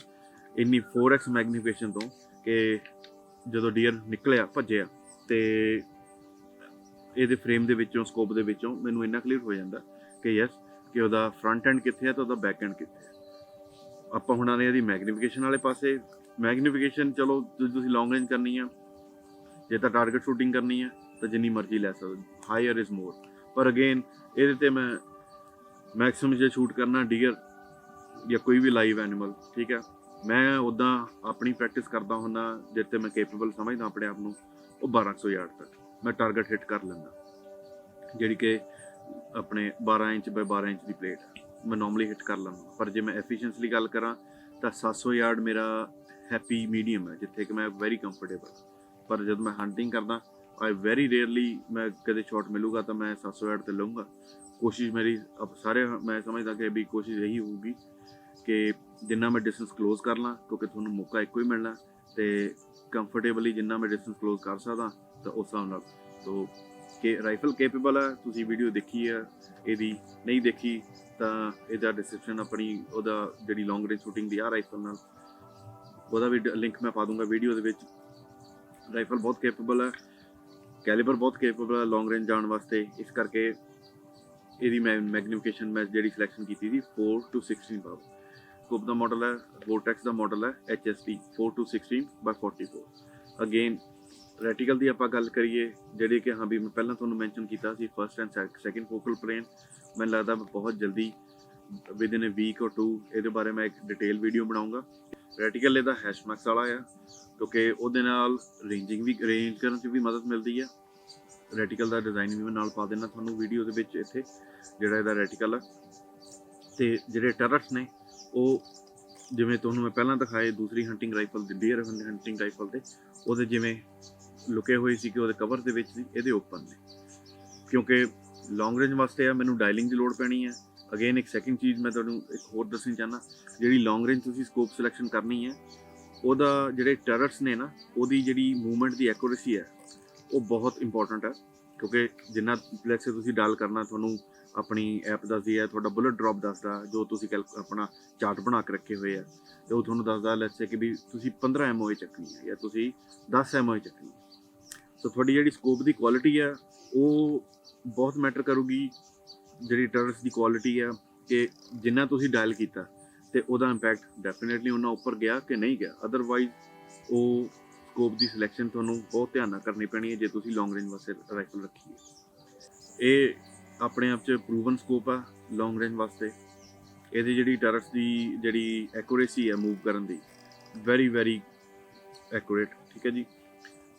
ਇੰਨੀ 4x ਮੈਗਨੀਫਿਕੇਸ਼ਨ ਤੋਂ ਕਿ ਜਦੋਂ ਡੀਅਰ ਨਿਕਲਿਆ ਭੱਜਿਆ ਤੇ ਇਹਦੇ ਫਰੇਮ ਦੇ ਵਿੱਚੋਂ ਸਕੋਪ ਦੇ ਵਿੱਚੋਂ ਮੈਨੂੰ ਇੰਨਾ ਕਲੀਅਰ ਹੋ ਜਾਂਦਾ ਕਿ ਯੈਸ ਕਿ ਉਹਦਾ ਫਰੰਟ ਐਂਡ ਕਿੱਥੇ ਹੈ ਤੇ ਉਹਦਾ ਬੈਕ ਐਂਡ ਕਿੱਥੇ ਹੈ। ਆਪਾਂ ਹੁਣ ਆਨੇ ਇਹਦੀ ਮੈਗਨੀਫਿਕੇਸ਼ਨ ਵਾਲੇ ਪਾਸੇ। ਮੈਗਨੀਫਿਕੇਸ਼ਨ ਚਲੋ ਜੇ ਤੁਸੀਂ ਲੌਂਗ ਰੇਂਜ ਕਰਨੀ ਆ, ਜੇ ਤਾਂ ਟਾਰਗੇਟ ਸ਼ੂਟਿੰਗ ਕਰਨੀ ਹੈ ਤਾਂ ਜਿੰਨੀ ਮਰਜ਼ੀ ਲੈ ਸਕਦੇ, ਹਾਇਰ ਇਜ਼ ਮੋਰ। ਪਰ ਅਗੇਨ ਇਹਦੇ ਤੇ ਮੈਂ ਮੈਕਸਿਮਮ ਜੇ ਸ਼ੂਟ ਕਰਨਾ ਡੀਅਰ ਜਾਂ ਕੋਈ ਵੀ ਲਾਈਵ ਐਨੀਮਲ, ਠੀਕ ਹੈ, ਮੈਂ ਉੱਦਾਂ ਆਪਣੀ ਪ੍ਰੈਕਟਿਸ ਕਰਦਾ ਹੁੰਦਾ ਜਿੱਥੇ ਮੈਂ ਕੇਪੇਬਲ ਸਮਝਦਾ ਆਪਣੇ ਆਪ ਨੂੰ, ਉਹ 1200 ਯਾਰਡ ਤੱਕ ਮੈਂ ਟਾਰਗੇਟ ਹਿੱਟ ਕਰ ਲੈਂਦਾ, ਜਿਹੜੀ ਕਿ ਆਪਣੇ 12 ਇੰਚ ਬਾਈ 12 ਇੰਚ ਦੀ ਪਲੇਟ ਮੈਂ ਨਾਰਮਲੀ ਹਿੱਟ ਕਰ ਲੈਂਦਾ। ਪਰ ਜੇ ਮੈਂ ਐਫੀਸ਼ੀਐਂਸਲੀ ਗੱਲ ਕਰਾਂ ਤਾਂ 700 ਯਾਰਡ ਮੇਰਾ ਹੈਪੀ ਮੀਡੀਅਮ ਹੈ, ਜਿੱਥੇ ਕਿ ਮੈਂ ਵੈਰੀ ਕੰਫਰਟੇਬਲ। ਪਰ ਜਦੋਂ ਮੈਂ ਹੰਟਿੰਗ ਕਰਦਾ ਆਈ ਵੈਰੀ ਰੇਅਰਲੀ ਮੈਂ ਕਦੇ ਸ਼ਾਟ ਮਿਲੂਗਾ ਤਾਂ ਮੈਂ 700 ਯਾਰਡ ਤੇ ਲਊਂਗਾ। ਕੋਸ਼ਿਸ਼ ਮੇਰੀ ਸਾਰੇ ਮੈਂ ਸਮਝਦਾ ਕਿ ਵੀ ਕੋਸ਼ਿਸ਼ ਇਹੀ ਹੋਊਗੀ ਕਿ ਜਿੰਨਾ ਮੈਂ ਡਿਸਟੈਂਸ ਕਲੋਜ਼ ਕਰ ਲਾਂ, ਕਿਉਂਕਿ ਤੁਹਾਨੂੰ ਮੌਕਾ ਇੱਕੋ ਹੀ ਮਿਲਣਾ, ਤੇ ਕੰਫਰਟੇਬਲੀ ਜਿੰਨਾ ਮੈਂ ਡਿਸਟੈਂਸ ਕਲੋਜ਼ ਕਰ ਸਕਦਾ ਤਾਂ ਉਸ ਹਿਸਾਬ ਨਾਲ। ਸੋ ਕਿ ਰਾਈਫਲ ਕੇਪੇਬਲ ਹੈ, ਤੁਸੀਂ ਵੀਡੀਓ ਦੇਖੀ ਹੈ, ਇਹਦੀ ਨਹੀਂ ਦੇਖੀ ਤਾਂ ਇਹਦਾ ਡਿਸਕ੍ਰਿਪਸ਼ਨ ਆਪਣੀ ਉਹਦਾ ਜਿਹੜੀ ਲੌਂਗ ਰੇਂਜ ਸ਼ੂਟਿੰਗ ਦੀ ਆ ਰਾਈਫਲ ਨਾਲ, ਉਹਦਾ ਵੀ ਲਿੰਕ ਮੈਂ ਪਾ ਦੂੰਗਾ ਵੀਡੀਓ ਦੇ ਵਿੱਚ। ਰਾਈਫਲ ਬਹੁਤ ਕੇਪੇਬਲ ਹੈ, ਕੈਲੀਬਰ ਬਹੁਤ ਕੇਪੇਬਲ ਹੈ ਲੌਂਗ ਰੇਂਜ ਜਾਣ ਵਾਸਤੇ, ਇਸ ਕਰਕੇ ਇਹਦੀ ਮੈਗਨੀਫਿਕੇਸ਼ਨ ਮੈਂ ਜਿਹੜੀ ਸਿਲੈਕਸ਼ਨ ਕੀਤੀ ਸੀ 4:16 ਪਾਵਰ। ਸਕੋਪ ਦਾ ਮਾਡਲ ਹੈ, ਵੋਰਟੈਕਸ ਦਾ ਮਾਡਲ ਹੈ HST 4:16/44। ਅਗੇਨ ਰੈਟੀਕਲ ਦੀ ਆਪਾਂ ਗੱਲ ਕਰੀਏ, ਜਿਹੜੇ ਕਿ ਹਾਂ ਵੀ ਮੈਂ ਪਹਿਲਾਂ ਤੁਹਾਨੂੰ ਮੈਂਸ਼ਨ ਕੀਤਾ ਸੀ first and second focal plane, ਮੈਨੂੰ ਲੱਗਦਾ ਮੈਂ ਬਹੁਤ ਜਲਦੀ ਵਿਦਿਨ ਅ ਵੀਕ ਔਰ 2 ਇਹਦੇ ਬਾਰੇ ਮੈਂ ਇੱਕ ਡਿਟੇਲ ਵੀਡੀਓ ਬਣਾਊਂਗਾ। ਰੈਟੀਕਲ ਇਹਦਾ ਹੈਸ਼ਮੈਕਸ ਵਾਲਾ ਆ, ਕਿਉਂਕਿ ਉਹਦੇ ਨਾਲ ਰੇਂਜ ਕਰਨ 'ਚ ਵੀ ਮਦਦ ਮਿਲਦੀ ਹੈ। ਰੈਟੀਕਲ ਦਾ ਡਿਜ਼ਾਈਨ ਵੀ ਮੈਂ ਨਾਲ ਪਾ ਦੇਣਾ ਤੁਹਾਨੂੰ ਵੀਡੀਓ ਦੇ ਵਿੱਚ ਇੱਥੇ, ਜਿਹੜਾ ਇਹਦਾ ਰੈਟੀਕਲ ਆ। ਤੇ ਜਿਹੜੇ ਟਰਰਟਸ ਨੇ ਉਹ ਜਿਵੇਂ ਤੁਹਾਨੂੰ ਮੈਂ ਪਹਿਲਾਂ ਦਿਖਾਏ ਦੂਸਰੀ ਹੰਟਿੰਗ ਰਾਈਫਲ ਦੀ ਡੀਅਰ ਹੰਟਿੰਗ ਰਾਈਫਲ ਦੇ, ਉਹਦੇ ਜਿਵੇਂ ਲੁਕੇ ਹੋਏ ਸੀ ਕਿ ਉਹਦੇ ਕਵਰ ਦੇ ਵਿੱਚ ਸੀ, ਇਹਦੇ ਓਪਨ ਨੇ। ਕਿਉਂਕਿ ਲੌਂਗ ਰੇਂਜ ਵਾਸਤੇ ਆ ਮੈਨੂੰ ਡਾਇਲਿੰਗ ਦੀ ਲੋੜ ਪੈਣੀ ਹੈ। ਅਗੇਨ ਇੱਕ ਸੈਕਿੰਡ ਚੀਜ਼ ਮੈਂ ਤੁਹਾਨੂੰ ਇੱਕ ਹੋਰ ਦੱਸਣੀ ਚਾਹੁੰਦਾ, ਜਿਹੜੀ ਲੌਂਗ ਰੇਂਜ ਤੁਸੀਂ ਸਕੋਪ ਸਿਲੈਕਸ਼ਨ ਕਰਨੀ ਹੈ, ਉਹਦਾ ਜਿਹੜੇ ਟਰਰਟਸ ਨੇ ਨਾ, ਉਹਦੀ ਜਿਹੜੀ ਮੂਵਮੈਂਟ ਦੀ ਐਕੂਰੇਸੀ ਹੈ ਉਹ ਬਹੁਤ ਇੰਪੋਰਟੈਂਟ ਹੈ। ਕਿਉਂਕਿ ਜਿੰਨਾ ਲੈਟਸ ਸੇ ਤੁਸੀਂ ਡਾਇਲ ਕਰਨਾ, ਤੁਹਾਨੂੰ ਆਪਣੀ ਐਪ ਦੱਸਦੀ ਹੈ, ਤੁਹਾਡਾ ਬੁਲਟ ਡ੍ਰੌਪ ਦੱਸਦਾ, ਜੋ ਤੁਸੀਂ ਆਪਣਾ ਚਾਰਟ ਬਣਾ ਕੇ ਰੱਖੇ ਹੋਏ ਆ, ਤੇ ਉਹ ਤੁਹਾਨੂੰ ਦੱਸਦਾ ਲੈਟਸ ਸੇ ਕਿ ਵੀ ਤੁਸੀਂ 15 MOA ਚੱਕਣੀ ਹੈ ਜਾਂ ਤੁਸੀਂ 10 MOA ਚੱਕਣੀ ਹੈ। ਸੋ ਤੁਹਾਡੀ ਜਿਹੜੀ ਸਕੋਪ ਦੀ ਕੁਆਲਿਟੀ ਹੈ ਉਹ ਬਹੁਤ ਮੈਟਰ ਕਰੂਗੀ। ਜਿਹੜੀ ਟਰਰਟਸ ਦੀ ਕੁਆਲਿਟੀ ਹੈ ਕਿ ਜਿੰਨਾ ਤੁਸੀਂ ਡਾਇਲ ਕੀਤਾ ਤੇ ਉਹਦਾ ਇੰਪੈਕਟ ਡੈਫੀਨੇਟਲੀ ਉਹਨਾਂ ਉੱਪਰ ਗਿਆ ਕਿ ਨਹੀਂ ਗਿਆ। ਅਦਰਵਾਈਜ਼ ਉਹ ਸਕੋਪ ਦੀ ਸਿਲੈਕਸ਼ਨ ਤੁਹਾਨੂੰ ਬਹੁਤ ਧਿਆਨ ਨਾਲ ਕਰਨੀ ਪੈਣੀ ਹੈ ਜੇ ਤੁਸੀਂ ਲੌਂਗ ਰੇਂਜ ਵਾਸਤੇ ਰਾਈਫਲ ਰੱਖੀ ਹੈ। ਇਹ ਆਪਣੇ ਆਪ 'ਚ ਪ੍ਰੂਵਨ ਸਕੋਪ ਆ ਲੌਂਗ ਰੇਂਜ ਵਾਸਤੇ। ਇਹਦੀ ਜਿਹੜੀ ਟਰਰਟਸ ਦੀ ਜਿਹੜੀ ਐਕੂਰੇਸੀ ਹੈ ਮੂਵ ਕਰਨ ਦੀ, ਵੈਰੀ ਐਕੂਰੇਟ, ਠੀਕ ਹੈ ਜੀ।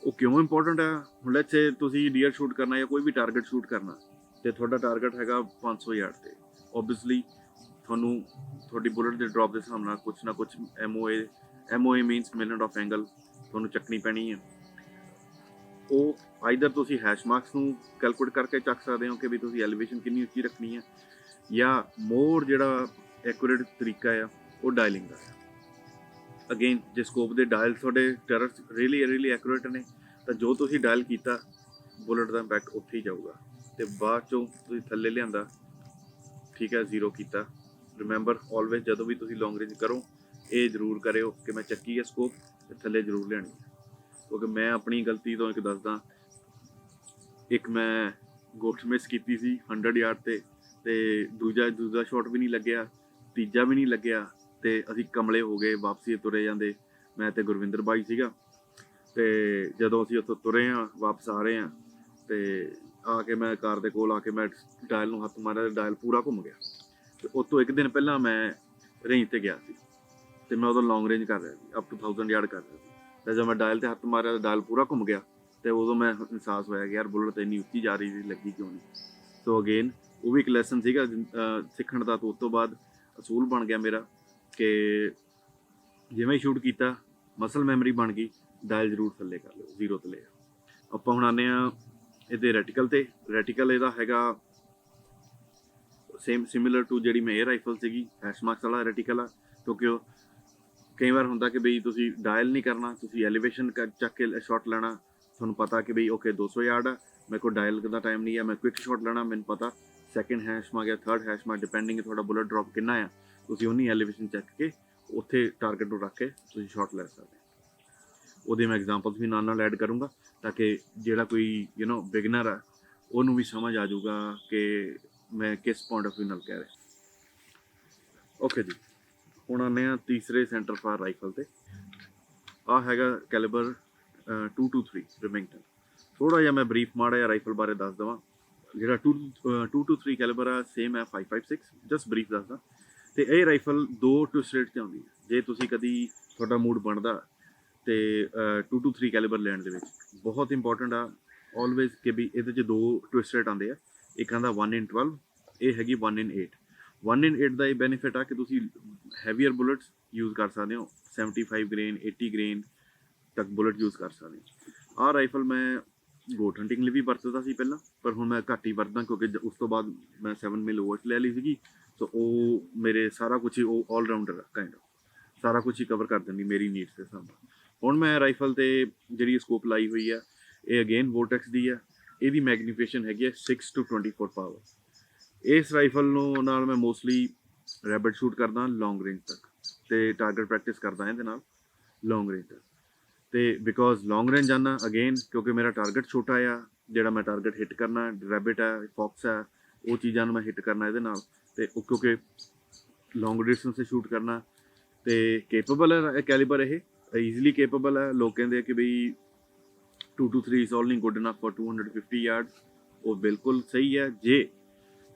ਉਹ ਕਿਉਂ ਇੰਪੋਰਟੈਂਟ ਹੈ? ਹੁਣ ਲੈਟਸ ਸੇ ਤੁਸੀਂ ਡੀਅਰ ਸ਼ੂਟ ਕਰਨਾ ਜਾਂ ਕੋਈ ਵੀ ਟਾਰਗੇਟ ਸ਼ੂਟ ਕਰਨਾ ਤੇ ਤੁਹਾਡਾ ਟਾਰਗੇਟ ਹੈਗਾ 500 ਯਾਰਡ ਤੇ, ਓਬਵੀਅਸਲੀ ਤੁਹਾਨੂੰ ਤੁਹਾਡੀ ਬੁਲਟ ਦੇ ਡ੍ਰੌਪ ਦੇ ਹਿਸਾਬ ਨਾਲ ਕੁਛ ਨਾ ਕੁਛ MOA means million of angle ਤੁਹਾਨੂੰ ਚੱਕਣੀ ਪੈਣੀ ਹੈ। ਉਹ ਆਈਦਰ ਤੁਸੀਂ ਹੈਸ਼ ਮਾਰਕਸ ਨੂੰ ਕੈਲਕੂਲੇਟ ਕਰਕੇ ਚੱਕ ਸਕਦੇ ਹੋ ਕਿ ਵੀ ਤੁਸੀਂ ਐਲੀਵੇਸ਼ਨ ਕਿੰਨੀ ਉੱਚੀ ਰੱਖਣੀ ਹੈ, ਜਾਂ ਮੋਰ ਜਿਹੜਾ ਐਕੂਰੇਟ ਤਰੀਕਾ ਆ ਉਹ ਡਾਇਲਿੰਗ ਦਾ ਹੈ। ਅਗੇਨ ਜੇ ਸਕੋਪ ਦੇ ਡਾਇਲ ਤੁਹਾਡੇ ਟਰਰਟਸ ਰੀਅਲੀ ਐਕੂਰੇਟ ਨੇ ਤਾਂ ਜੋ ਤੁਸੀਂ ਡਾਇਲ ਕੀਤਾ ਬੁਲਟ ਦਾ ਇੰਪੈਕਟ ਉੱਥੇ ਹੀ ਜਾਊਗਾ। ਤੇ ਬਾਅਦ ਚੋਂ ਤੁਸੀਂ ਥੱਲੇ ਲਿਆਂਦਾ, ਠੀਕ ਹੈ, ਜ਼ੀਰੋ ਕੀਤਾ। ਰਿਮੈਂਬਰ ਆਲਵੇਜ਼ ਜਦੋਂ ਵੀ ਤੁਸੀਂ ਲੌਂਗ ਰੇਂਜ ਕਰੋ ਇਹ ਜ਼ਰੂਰ ਕਰਿਓ ਕਿ ਮੈਂ ਚੱਕੀ ਹੈ ਸਕੋਪ ਤੇ ਥੱਲੇ ਜ਼ਰੂਰ ਲਿਆਣੀ ਹੈ। ਕਿਉਂਕਿ ਮੈਂ ਆਪਣੀ ਗਲਤੀ ਤੋਂ ਇੱਕ ਦੱਸਦਾ, ਇੱਕ ਮੈਂ ਗੋਟ ਮਿਸ ਕੀਤੀ ਸੀ 100 ਯਾਰਡ ਤੇ ਦੂਜਾ ਸ਼ਾਟ ਵੀ ਨਹੀਂ ਲੱਗਿਆ, ਤੀਜਾ ਵੀ ਨਹੀਂ ਲੱਗਿਆ, ਤੇ ਅਸੀਂ ਕਮਲੇ ਹੋ ਗਏ, ਵਾਪਸੀ ਤੁਰੇ ਜਾਂਦੇ। ਮੈਂ ਤੇ ਗੁਰਵਿੰਦਰ ਬਾਈ ਸੀਗਾ, ਤੇ ਜਦੋਂ ਅਸੀਂ ਉੱਥੋਂ ਤੁਰੇ ਹਾਂ ਵਾਪਸ ਆ ਰਹੇ ਹਾਂ ਤੇ ਆ ਕੇ ਮੈਂ ਕਾਰ ਦੇ ਕੋਲ ਆ ਕੇ ਮੈਂ ਡਾਇਲ ਨੂੰ ਹੱਥ ਮਾਰਿਆ ਤੇ ਡਾਇਲ ਪੂਰਾ ਘੁੰਮ ਗਿਆ। ਤੇ ਉਸ ਤੋਂ ਇੱਕ ਦਿਨ ਪਹਿਲਾਂ ਮੈਂ ਰੇਂਜ ਤੇ ਗਿਆ ਸੀ ਤੇ ਮੈਂ ਉਦੋਂ ਲੌਂਗ ਰੇਂਜ ਕਰ ਰਿਹਾ ਸੀ, ਅਪ ਟੂ 1000 ਯਾਰਡ ਕਰ ਰਿਹਾ ਸੀ। ਤੇ ਜਦੋਂ ਮੈਂ ਡਾਇਲ ਤੇ ਹੱਥ ਮਾਰਿਆ ਤਾਂ ਡਾਇਲ ਪੂਰਾ ਘੁੰਮ ਗਿਆ ਤੇ ਉਦੋਂ ਮੈਂ ਅਹਿਸਾਸ ਹੋਇਆ ਕਿ ਯਾਰ ਬੁਲਟ ਤਾਂ ਇੰਨੀ ਉੱਚੀ ਜਾ ਰਹੀ ਸੀ, ਲੱਗੀ ਕਿਉਂ ਨਹੀਂ। ਸੋ ਅਗੇਨ ਉਹ ਵੀ ਇੱਕ ਲੈਸਨ ਸੀਗਾ ਸਿੱਖਣ ਦਾ। ਤੋਂ ਉਸ ਤੋਂ ਬਾਅਦ ਅਸੂਲ ਬਣ ਗਿਆ ਮੇਰਾ ਕਿ ਜਿਵੇਂ ਸ਼ੂਟ ਕੀਤਾ ਮਸਲ ਮੈਮਰੀ ਬਣ ਗਈ, ਡਾਇਲ ਜ਼ਰੂਰ ਥੱਲੇ ਕਰ ਲਿਓ, ਜ਼ੀਰੋ ਤੇ ਲਿਆ। ਆਪਾਂ ਹੁਣ ਆਉਂਦੇ ਹਾਂ ਇਹਦੇ ਰੈਟੀਕਲ ਤੇ। ਰੈਟੀਕਲ ਇਹਦਾ ਹੈਗਾ ਸਿਮਿਲਰ ਟੂ ਜਿਹੜੀ ਮੇਰੀ ਰਾਈਫਲ ਸੀਗੀ, ਹੈਸ਼ ਮਾਰਕਸ ਵਾਲਾ ਰੈਟੀਕਲ ਆ। ਕਿਉਂਕਿ ਉਹ ਕਈ ਵਾਰ ਹੁੰਦਾ ਕਿ ਬਈ ਤੁਸੀਂ ਡਾਇਲ ਨਹੀਂ ਕਰਨਾ, ਤੁਸੀਂ ਐਲੀਵੇਸ਼ਨ ਚੱਕ ਕੇ ਸ਼ਾਟ ਲੈਣਾ। ਤੁਹਾਨੂੰ ਪਤਾ ਕਿ ਬਈ ਓਕੇ 200 ਯਾਰਡ ਆ, ਮੇਰੇ ਕੋਲ ਡਾਇਲ ਦਾ ਟਾਈਮ ਨਹੀਂ ਹੈ, ਮੈਂ ਕੁਇਕ ਸ਼ਾਟ ਲੈਣਾ। ਮੈਨੂੰ ਪਤਾ ਸੈਕਿੰਡ ਹੈਸ਼ ਮਾਰ ਗਿਆ, ਥਰਡ ਹੈਸ਼ ਮਾਰ, ਡਿਪੈਂਡਿੰਗ ਤੁਹਾਡਾ ਬੁਲਟ ਡ੍ਰੌਪ ਕਿੰਨਾ ਆ, ਤੁਸੀਂ ਉਨੀ ਐਲੀਵੇਸ਼ਨ ਚੱਕ ਕੇ ਉੱਥੇ ਟਾਰਗੇਟ ਨੂੰ ਰੱਖ ਕੇ ਤੁਸੀਂ ਸ਼ਾਟ ਲੈ ਸਕਦੇ। ਉਹਦੇ ਮੈਂ ਐਗਜ਼ਾਮਪਲਸ ਵੀ ਨਾਲ ਐਡ ਕਰੂੰਗਾ ਤਾਂ ਕਿ ਜਿਹੜਾ ਕੋਈ ਬਿਗਨਰ ਆ ਉਹਨੂੰ ਵੀ ਸਮਝ ਆ ਜਾਊਗਾ ਕਿ ਮੈਂ ਕਿਸ ਪੁਆਇੰਟ ਆਫ ਵਿਊ ਨਾਲ ਕਹਿ ਰਿਹਾ। ਓਕੇ ਜੀ, ਹੁਣ ਆਉਂਦੇ ਹਾਂ ਤੀਸਰੇ ਸੈਂਟਰ ਫਾਰ ਰਾਈਫਲ ਤੇ। ਆਹ ਹੈਗਾ ਕੈਲੀਬਰ 223 ਰਿਮਿੰਗਟਨ। ਥੋੜ੍ਹਾ ਜਿਹਾ ਮੈਂ ਬਰੀਫ ਮਾੜਾ ਜਿਹਾ ਰਾਈਫਲ ਬਾਰੇ ਦੱਸ ਦੇਵਾਂ। ਜਿਹੜਾ 223 ਕੈਲੀਬਰ ਆ ਸੇਮ ਹੈ 556, ਜਸਟ ਬਰੀਫ ਦੱਸਦਾ। ਤੇ ਇਹ ਰਾਈਫਲ 2 ਟਵਿਸਟਡ 'ਚ ਆਉਂਦੀ ਹੈ। ਜੇ ਤੁਸੀਂ ਕਦੀ ਤੁਹਾਡਾ ਮੂਡ ਬਣਦਾ ਤੇ 223 ਕੈਲੀਬਰ ਲੈਣ ਦੇ ਵਿੱਚ, ਬਹੁਤ ਇੰਪੋਰਟੈਂਟ ਆ ਆਲਵੇਜ਼ ਕਿ ਵੀ ਇਹਦੇ 'ਚ 2 ਟਵਿਸਟਡ ਆਉਂਦੇ ਆ। ਇੱਕ ਆਉਂਦਾ 1/12, ਇਹ ਹੈਗੀ 1/8। 1/8 ਦਾ ਇਹ ਬੈਨੀਫਿਟ ਆ ਕਿ ਤੁਸੀਂ ਹੈਵੀਅਰ ਬੁਲਟਸ ਯੂਜ਼ ਕਰ ਸਕਦੇ ਹੋ, 75 ਗ੍ਰੇਨ 80 ਗ੍ਰੇਨ ਤੱਕ ਬੁਲਟ ਯੂਜ਼ ਕਰ ਸਕਦੇ ਹੋ। ਆਹ ਰਾਈਫਲ ਮੈਂ ਗੋਟ ਹੰਟਿੰਗ ਲਈ ਵੀ ਵਰਤਦਾ ਸੀ ਪਹਿਲਾਂ, ਪਰ ਹੁਣ ਮੈਂ ਘੱਟ ਹੀ ਵਰਤਦਾ ਕਿਉਂਕਿ ਉਸ ਤੋਂ ਬਾਅਦ ਮੈਂ 7 ਮਿਲ ਓਵਰਟ ਲੈ ਲਈ ਸੀਗੀ। ਸੋ ਉਹ ਮੇਰੇ ਸਾਰਾ ਕੁਛ ਹੀ ਉਹ ਆਲਰਾਊਂਡਰ ਆ, ਕਾਇੰਡ ਆਫ ਸਾਰਾ ਕੁਛ ਹੀ ਕਵਰ ਕਰ ਦਿੰਦੀ ਮੇਰੀ ਨੀਡਸ ਦੇ ਹਿਸਾਬ ਨਾਲ। ਹੁਣ ਮੈਂ ਰਾਈਫਲ 'ਤੇ ਜਿਹੜੀ ਸਕੋਪ ਲਾਈ ਹੋਈ ਆ ਇਹ ਅਗੇਨ ਵੋਰਟੈਕਸ ਦੀ ਆ। ਇਹਦੀ ਮੈਗਨੀਫਿਕੇਸ਼ਨ ਹੈਗੀ ਹੈ 6 to 24 ਪਾਵਰ। ਇਸ ਰਾਈਫਲ ਨੂੰ ਨਾਲ ਮੈਂ ਮੋਸਟਲੀ ਰੈਬਿਟ ਸ਼ੂਟ ਕਰਦਾ ਲੌਂਗ ਰੇਂਜ ਤੱਕ, ਅਤੇ ਟਾਰਗੇਟ ਪ੍ਰੈਕਟਿਸ ਕਰਦਾ ਇਹਦੇ ਨਾਲ ਲੌਂਗ ਰੇਂਜ ਤੱਕ। ਅਤੇ ਬਿਕੋਜ਼ ਲੌਂਗ ਰੇਂਜ ਜਾਂਦਾ ਅਗੇਨ ਕਿਉਂਕਿ ਮੇਰਾ ਟਾਰਗੇਟ ਛੋਟਾ ਆ, ਜਿਹੜਾ ਮੈਂ ਟਾਰਗੇਟ ਹਿੱਟ ਕਰਨਾ ਰੈਬਿਟ ਹੈ, ਫੌਕਸ ਹੈ, ਉਹ ਚੀਜ਼ਾਂ ਨੂੰ ਮੈਂ ਹਿੱਟ ਕਰਨਾ ਇਹਦੇ ਨਾਲ। ਅਤੇ ਉਹ ਕਿਉਂਕਿ ਲੌਂਗ ਡਿਸਟੈਂਸ 'ਤੇ ਸ਼ੂਟ ਕਰਨਾ ਅਤੇ ਕੇਪੇਬਲ ਹੈ ਕੈਲੀਬਰ, ਇਹ ਈਜ਼ੀਲੀ ਕੇਪੇਬਲ ਹੈ। ਲੋਕ ਕਹਿੰਦੇ ਆ ਕਿ ਬਈ 223 is only good enough for 250 yard. ਉਹ ਬਿਲਕੁਲ ਸਹੀ ਹੈ ਜੇ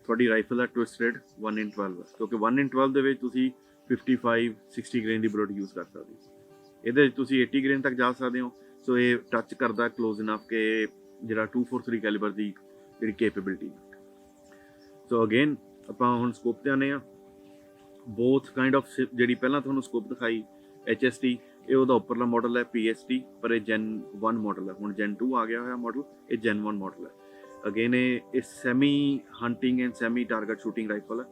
ਤੁਹਾਡੀ ਰਾਈਫਲ ਦਾ ਟਵਿਸਟਡ 1/12 ਹੈ, ਕਿਉਂਕਿ 1/12 ਦੇ ਵਿੱਚ ਤੁਸੀਂ 55-60 ਗ੍ਰੇਨ ਦੀ ਬੁਲਟ ਯੂਜ਼ ਕਰ ਸਕਦੇ ਹੋ। ਇਹਦੇ ਵਿੱਚ ਤੁਸੀਂ 80 ਗ੍ਰੇਨ ਤੱਕ ਜਾ ਸਕਦੇ ਹੋ। ਸੋ ਇਹ ਟੱਚ ਕਰਦਾ ਕਲੋਜ਼ ਇਨਫ ਕਿ ਜਿਹੜਾ 243 ਕੈਲੀਬਰ ਦੀ ਜਿਹੜੀ ਕੇਪੇਬਿਲਿਟੀ। ਸੋ ਅਗੇਨ ਆਪਾਂ ਹੁਣ ਸਕੋਪ 'ਤੇ ਆਉਂਦੇ ਹਾਂ। ਬੋਥ ਕਾਈਂਡ ਆਫ ਜਿਹੜੀ ਪਹਿਲਾਂ ਤੁਹਾਨੂੰ ਸਕੋਪ ਦਿਖਾਈ HST, ਇਹ ਉਹਦਾ ਉੱਪਰਲਾ ਮਾਡਲ ਹੈ PST, ਪਰ ਇਹ Gen 1 ਮਾਡਲ ਹੈ। ਹੁਣ Gen 2 ਆ ਗਿਆ ਹੋਇਆ ਮਾਡਲ, ਇਹ Gen 1 ਮਾਡਲ ਹੈ। ਅਗੇਨ ਇਹ semi hunting and semi target shooting rifle ਹੈ।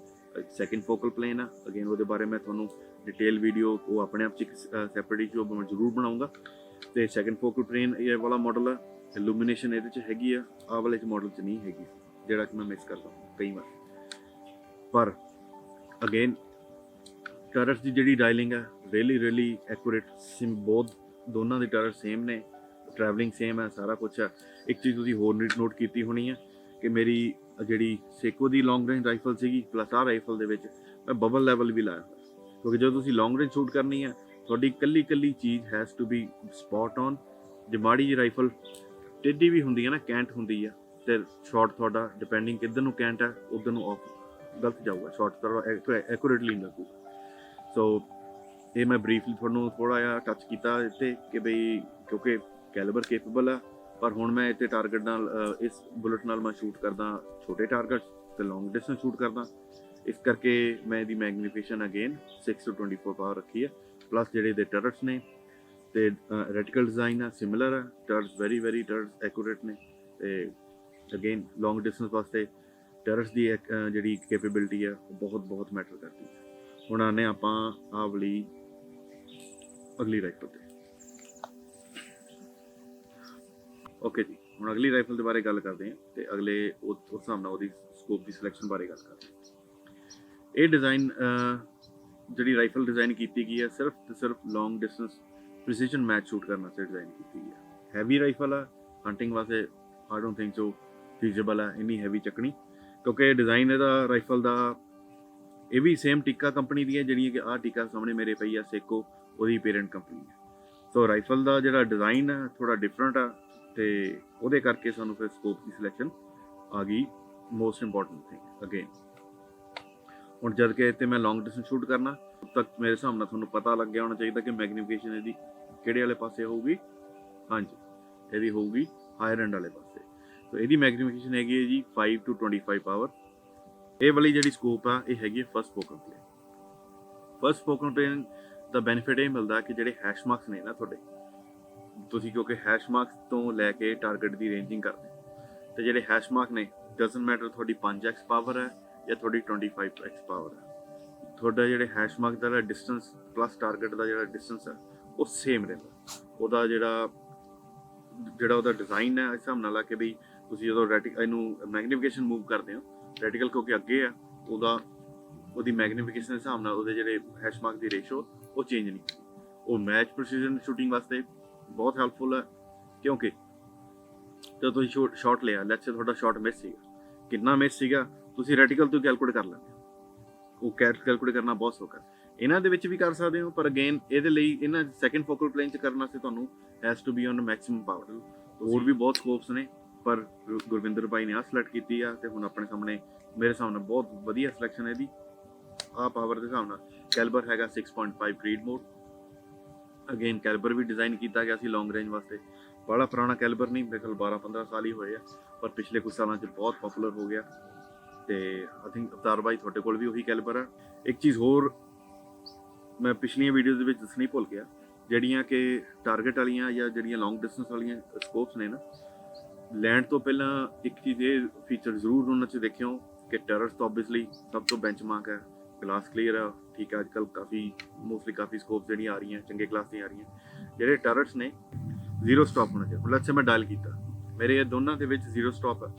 ਸੈਕਿੰਡ ਫੋਕਲ ਪਲੇਨ ਆ। ਅਗੇਨ ਉਹਦੇ ਬਾਰੇ ਮੈਂ ਤੁਹਾਨੂੰ ਡਿਟੇਲ ਵੀਡੀਓ ਉਹ ਆਪਣੇ ਆਪ 'ਚ ਇੱਕ ਸੈਪਰੇਟ ਵੀਡੀਓ ਮੈਂ ਜ਼ਰੂਰ ਬਣਾਉਂਗਾ। ਤੇ ਸੈਕਿੰਡ ਫੋਕਲ ਪਲੇਨ ਇਹ ਵਾਲਾ ਮਾਡਲ ਹੈ। ਇਲੂਮੀਨੇਸ਼ਨ ਇਹਦੇ 'ਚ ਹੈਗੀ ਆ, ਆਹ ਵਾਲੇ 'ਚ ਮਾਡਲ 'ਚ ਨਹੀਂ ਹੈਗੀ, ਜਿਹੜਾ ਕਿ ਮੈਂ ਮਿਸ ਕਰਦਾ ਕਈ ਵਾਰ। ਪਰ ਅਗੇਨ ਟਰਰਸ ਦੀ ਜਿਹੜੀ ਡਾਇਲਿੰਗ ਹੈ ਰੀਅਲੀ ਐਕੂਰੇਟ, ਬਹੁਤ ਦੋਨਾਂ ਦੇ ਟਰਰ ਸੇਮ ਨੇ, ਟਰੈਵਲਿੰਗ ਸੇਮ ਹੈ, ਸਾਰਾ ਕੁਛ ਹੈ। ਇੱਕ ਚੀਜ਼ ਤੁਸੀਂ ਹੋਰ ਨੋਟ ਕੀਤੀ ਹੋਣੀ ਹੈ ਕਿ ਮੇਰੀ ਜਿਹੜੀ ਸੇਕੋ ਦੀ ਲੌਂਗ ਰੇਂਜ ਰਾਈਫਲ ਸੀਗੀ ਪਲੱਸ ਆਹ ਰਾਈਫਲ ਦੇ ਵਿੱਚ ਮੈਂ ਬਬਲ ਲੈਵਲ ਵੀ ਲਾਇਆ ਹੋਇਆ, ਕਿਉਂਕਿ ਜਦੋਂ ਤੁਸੀਂ ਲੌਂਗ ਰੇਂਜ ਸ਼ੂਟ ਕਰਨੀ ਹੈ ਤੁਹਾਡੀ ਇਕੱਲੀ ਚੀਜ਼ has to be spot on. ਜੇ ਮਾੜੀ ਜਿਹੀ ਰਾਈਫਲ ਟੇਢੀ ਵੀ ਹੁੰਦੀ ਹੈ ਨਾ, ਕੈਂਟ ਹੁੰਦੀ ਆ, ਤੇ ਸ਼ਾਟ ਤੁਹਾਡਾ ਡਿਪੈਂਡਿੰਗ ਕਿੱਧਰ ਨੂੰ ਕੈਂਟ ਹੈ ਉੱਧਰ ਨੂੰ ਆਫ ਗਲਤ ਜਾਊਗਾ, ਸ਼ਾਟ ਤੁਹਾਡਾ ਐਕੂਰੇਟਲੀ ਨਹੀਂ ਲੱਗੂਗਾ। ਸੋ ਇਹ ਮੈਂ ਬਰੀਫਲੀ ਤੁਹਾਨੂੰ ਥੋੜ੍ਹਾ ਜਿਹਾ ਟੱਚ ਕੀਤਾ ਇੱਥੇ ਕਿ ਬਈ ਕਿਉਂਕਿ ਕੈਲੀਬਰ ਕੇਪੇਬਲ ਆ, ਪਰ ਹੁਣ ਮੈਂ ਇੱਥੇ ਟਾਰਗੇਟ ਨਾਲ ਇਸ ਬੁਲਟ ਨਾਲ ਮੈਂ ਸ਼ੂਟ ਕਰਦਾ ਛੋਟੇ ਟਾਰਗੇਟ ਤੇ ਲੌਂਗ ਡਿਸਟੈਂਸ ਸ਼ੂਟ ਕਰਦਾ। ਇਸ ਕਰਕੇ ਮੈਂ ਇਹਦੀ ਮੈਗਨੀਫਿਕੇਸ਼ਨ ਅਗੇਨ 6/24 ਪਾਵਰ ਰੱਖੀ ਹੈ। ਪਲੱਸ ਜਿਹੜੇ ਇਹਦੇ ਟਰਰਟਸ ਨੇ ਤੇ ਰੈਟੀਕਲ ਡਿਜ਼ਾਈਨ ਆ ਸਿਮਿਲਰ ਆ, ਟਰਰਟਸ ਵੈਰੀ ਟਰਰਟਸ ਐਕੂਰੇਟ ਨੇ। ਤੇ ਅਗੇਨ ਲੌਂਗ ਡਿਸਟੈਂਸ ਵਾਸਤੇ ਟਰਰਟਸ ਦੀ ਜਿਹੜੀ ਕੈਪੇਬਿਲਿਟੀ ਆ ਉਹ ਬਹੁਤ ਮੈਟਰ ਕਰਦੀ ਹੈ। ਹੁਣ ਆਨੇ ਆਪਾਂ ਆਹ ਵਾਲੀ ਅਗਲੀ ਰਾਈਫਲ ਤੇ। ਓਕੇ ਜੀ, ਹੁਣ ਅਗਲੀ ਰਾਈਫਲ ਦੇ ਬਾਰੇ ਗੱਲ ਕਰਦੇ ਹਾਂ ਤੇ ਅਗਲੇ ਉਸ ਹਿਸਾਬ ਨਾਲ ਉਹਦੀ ਸਕੋਪ ਦੀ ਸਿਲੈਕਸ਼ਨ ਬਾਰੇ ਗੱਲ ਕਰਦੇ ਹਾਂ। ਇਹ ਡਿਜ਼ਾਈਨ ਜਿਹੜੀ ਰਾਈਫਲ ਡਿਜ਼ਾਈਨ ਕੀਤੀ ਗਈ ਹੈ ਸਿਰਫ ਤੇ ਸਿਰਫ ਲੌਂਗ ਡਿਸਟੈਂਸ ਪ੍ਰੀਸੀਜਨ ਮੈਚ ਸ਼ੂਟ ਕਰਨ ਵਾਸਤੇ ਡਿਜ਼ਾਈਨ ਕੀਤੀ ਗਈ ਹੈ। ਹੈਵੀ ਰਾਈਫਲ ਆ, ਹੰਟਿੰਗ ਵਾਸਤੇ ਆਈ ਡੋਂਟ ਥਿੰਕ ਸੋ ਫੀਜ਼ੀਬਲ ਹੈ ਇੰਨੀ ਹੈਵੀ ਚੱਕਣੀ, ਕਿਉਂਕਿ ਡਿਜ਼ਾਈਨ ਇਹਦਾ ਰਾਈਫਲ ਦਾ ਇਹ ਵੀ ਸੇਮ ਟਿੱਕਾ ਕੰਪਨੀ ਦੀ ਹੈ, ਜਿਹੜੀ ਕਿ ਆਹ ਟਿੱਕਾ ਸਾਹਮਣੇ ਮੇਰੇ ਪਈ ਆ ਸੇਕੋ, ਉਹਦੀ ਪੇਰੈਂਟ ਕੰਪਨੀ ਹੈ। ਸੋ ਰਾਈਫਲ ਦਾ ਜਿਹੜਾ ਡਿਜ਼ਾਈਨ ਹੈ ਥੋੜਾ ਡਿਫਰੈਂਟ ਆ, ਤੇ ਉਹਦੇ ਕਰਕੇ ਸਾਨੂੰ ਫਿਰ ਸਕੋਪ ਦੀ ਸਿਲੈਕਸ਼ਨ ਆ ਗਈ ਮੋਸਟ ਇੰਪੋਰਟੈਂਟ ਥਿੰਗ। ਅਗੇਨ ਹੁਣ ਜਦ ਕਿ ਇੱਥੇ ਮੈਂ ਲੌਂਗ ਡਿਸਟੈਂਸ ਸ਼ੂਟ ਕਰਨਾ, ਉਦ ਤੱਕ ਮੇਰੇ ਹਿਸਾਬ ਨਾਲ ਤੁਹਾਨੂੰ ਪਤਾ ਲੱਗ ਗਿਆ ਹੋਣਾ ਚਾਹੀਦਾ ਕਿ ਮੈਗਨੀਫਿਕੇਸ਼ਨ ਇਹਦੀ ਕਿਹੜੇ ਵਾਲੇ ਪਾਸੇ ਹੋਊਗੀ। ਹਾਂਜੀ, ਇਹਦੀ ਹੋਊਗੀ ਹਾਇਰ ਐਂਡ ਵਾਲੇ ਪਾਸੇ। ਸੋ ਇਹਦੀ ਮੈਗਨੀਫਿਕੇਸ਼ਨ ਹੈਗੀ ਹੈ ਜੀ 5/25 ਪਾਵਰ। ਇਹ ਵਾਲੀ ਜਿਹੜੀ ਸਕੋਪ ਆ ਇਹ ਹੈਗੀ first focal plane. First focal plane ਦਾ ਬੈਨੀਫਿਟ ਇਹ ਮਿਲਦਾ ਕਿ ਜਿਹੜੇ ਹੈਸ਼ ਮਾਰਕਸ ਨੇ ਨਾ ਤੁਹਾਡੇ, ਤੁਸੀਂ ਕਿਉਂਕਿ ਹੈਸ਼ ਮਾਰਕਸ ਤੋਂ ਲੈ ਕੇ ਟਾਰਗੇਟ ਦੀ ਰੇਂਜਿੰਗ ਕਰਦੇ, ਤੇ ਜਿਹੜੇ ਹੈਸ਼ ਮਾਰਕ ਨੇ ਡਸਨਟ ਮੈਟਰ ਤੁਹਾਡੀ 5x ਪਾਵਰ ਹੈ ਜਾਂ ਤੁਹਾਡੀ 25x ਪਾਵਰ ਹੈ, ਤੁਹਾਡਾ ਜਿਹੜੇ ਹੈਸ਼ ਮਾਰਕ ਦਾ ਡਿਸਟੈਂਸ ਪਲੱਸ ਟਾਰਗੇਟ ਦਾ ਜਿਹੜਾ ਡਿਸਟੈਂਸ ਹੈ ਉਹ ਸੇਮ ਰਹਿੰਦਾ। ਉਹਦਾ ਜਿਹੜਾ ਉਹਦਾ ਡਿਜ਼ਾਈਨ ਹੈ ਇਸ ਹਿਸਾਬ ਨਾਲ ਆ ਕਿ ਬਈ ਤੁਸੀਂ ਜਦੋਂ ਇਹਨੂੰ ਮੈਗਨੀਫਿਕੇਸ਼ਨ ਮੂਵ ਕਰਦੇ ਹੋ, ਰੈਟੀਕਲ ਕਿਉਂਕਿ ਅੱਗੇ ਆ, ਉਹਦੀ ਮੈਗਨੀਫਿਕੇਸ਼ਨ ਦੇ ਹਿਸਾਬ ਨਾਲ ਉਹਦੇ ਜਿਹੜੇ ਹੈਸ਼ ਮਾਰਕ ਦੀ ਰੇਸ਼ੋ ਉਹ ਚੇਂਜ ਨਹੀਂ, ਉਹ ਮੈਚ ਪ੍ਰੀਸੀਜਨ ਸ਼ੂਟਿੰਗ ਵਾਸਤੇ ਬਹੁਤ ਹੈਲਪਫੁਲ ਹੈ। ਕਿਉਂਕਿ ਜਦੋਂ ਤੁਸੀਂ ਸ਼ਾਟ ਲਿਆ, ਲੈਟਸ ਸੇ ਤੁਹਾਡਾ ਸ਼ਾਟ ਮਿਸ ਸੀਗਾ, ਕਿੰਨਾ ਮਿਸ ਸੀਗਾ ਤੁਸੀਂ ਰੈਟੀਕਲ ਤੋਂ ਕੈਲਕੂਲੇਟ ਕਰ ਲੈਂਦੇ ਹੋ, ਉਹ ਕੈਲਕੂਲੇਟ ਕਰਨਾ ਬਹੁਤ ਸੌਖਾ। ਇਹਨਾਂ ਦੇ ਵਿੱਚ ਵੀ ਕਰ ਸਕਦੇ ਹੋ, ਪਰ ਅਗੇਨ ਇਹਦੇ ਲਈ ਇਹਨਾਂ ਸੈਕਿੰਡ ਫੋਕਲ ਪਲੇਨ 'ਚ ਕਰਨ ਵਾਸਤੇ ਤੁਹਾਨੂੰ has to be on maximum power. ਹੋਰ ਵੀ ਬਹੁਤ ਸਕੋਪਸ ਨੇ, ਪਰ ਗੁਰਵਿੰਦਰ ਭਾਈ ਨੇ ਆਹ ਸਿਲੈਕਟ ਕੀਤੀ ਆ, ਤੇ ਹੁਣ ਆਪਣੇ ਸਾਹਮਣੇ ਮੇਰੇ ਹਿਸਾਬ ਨਾਲ ਬਹੁਤ ਵਧੀਆ ਸਿਲੈਕਸ਼ਨ ਹੈ ਇਹਦੀ। ਆਹ ਪਾਵਰ ਦੇ ਹਿਸਾਬ ਨਾਲ ਕੈਲੀਬਰ ਹੈਗਾ 6.5 ਰੀਡ ਮੋਡ। ਅਗੇਨ ਕੈਲੀਬਰ ਵੀ ਡਿਜ਼ਾਈਨ ਕੀਤਾ ਗਿਆ ਸੀ ਲੌਂਗ ਰੇਂਜ ਵਾਸਤੇ, ਬੜਾ ਪੁਰਾਣਾ ਕੈਲੀਬਰ ਨਹੀਂ, ਮੇਰੇ ਕੋਲ 12-15 ਸਾਲ ਹੀ ਹੋਏ ਆ, ਪਰ ਪਿਛਲੇ ਕੁਝ ਸਾਲਾਂ 'ਚ ਬਹੁਤ ਪਪੂਲਰ ਹੋ ਗਿਆ। ਤੇ ਆਈ ਥਿੰਕ ਅਵਤਾਰ ਭਾਈ ਤੁਹਾਡੇ ਕੋਲ ਵੀ ਉਹੀ ਕੈਲੀਬਰ ਆ। ਇੱਕ ਚੀਜ਼ ਹੋਰ ਮੈਂ ਪਿਛਲੀਆਂ ਵੀਡੀਓਜ਼ ਦੇ ਵਿੱਚ ਦੱਸਣੀ ਭੁੱਲ ਗਿਆ, ਜਿਹੜੀਆਂ ਕਿ ਟਾਰਗੇਟ ਵਾਲੀਆਂ ਜਾਂ ਜਿਹੜੀਆਂ ਲੌਂਗ ਡਿਸਟੈਂਸ ਵਾਲੀਆਂ ਸਕੋਪਸ ਨੇ ਨਾ, ਲੈਂਡ ਤੋਂ ਪਹਿਲਾਂ ਇੱਕ ਚੀਜ਼ ਇਹ ਫੀਚਰ ਜ਼ਰੂਰ ਉਹਨਾਂ 'ਚ ਦੇਖਿਓ ਕਿ ਟਰਰਟਸ ਤਾਂ ਓਬਵੀਅਸਲੀ ਸਭ ਤੋਂ ਬੈਂਚਮਾਰਕ ਹੈ, ਗਲਾਸ ਕਲੀਅਰ ਆ, ਠੀਕ ਹੈ। ਅੱਜ ਕੱਲ੍ਹ ਕਾਫੀ ਸਕੋਪਸ ਜਿਹੜੀਆਂ ਆ ਰਹੀਆਂ ਚੰਗੇ ਕਲਾਸ ਦੀਆਂ ਆ ਰਹੀਆਂ, ਜਿਹੜੇ ਟਰਰਟਸ ਨੇ ਜ਼ੀਰੋ ਸਟਾਪ ਹੋਣਾ ਚਾਹੀਦਾ। ਹੁਣ ਲੈਟਸ ਸੇ ਮੈਂ ਡਾਇਲ ਕੀਤਾ, ਮੇਰੇ ਇਹ ਦੋਨਾਂ ਦੇ ਵਿੱਚ ਜ਼ੀਰੋ ਸਟਾਪ ਹੈ,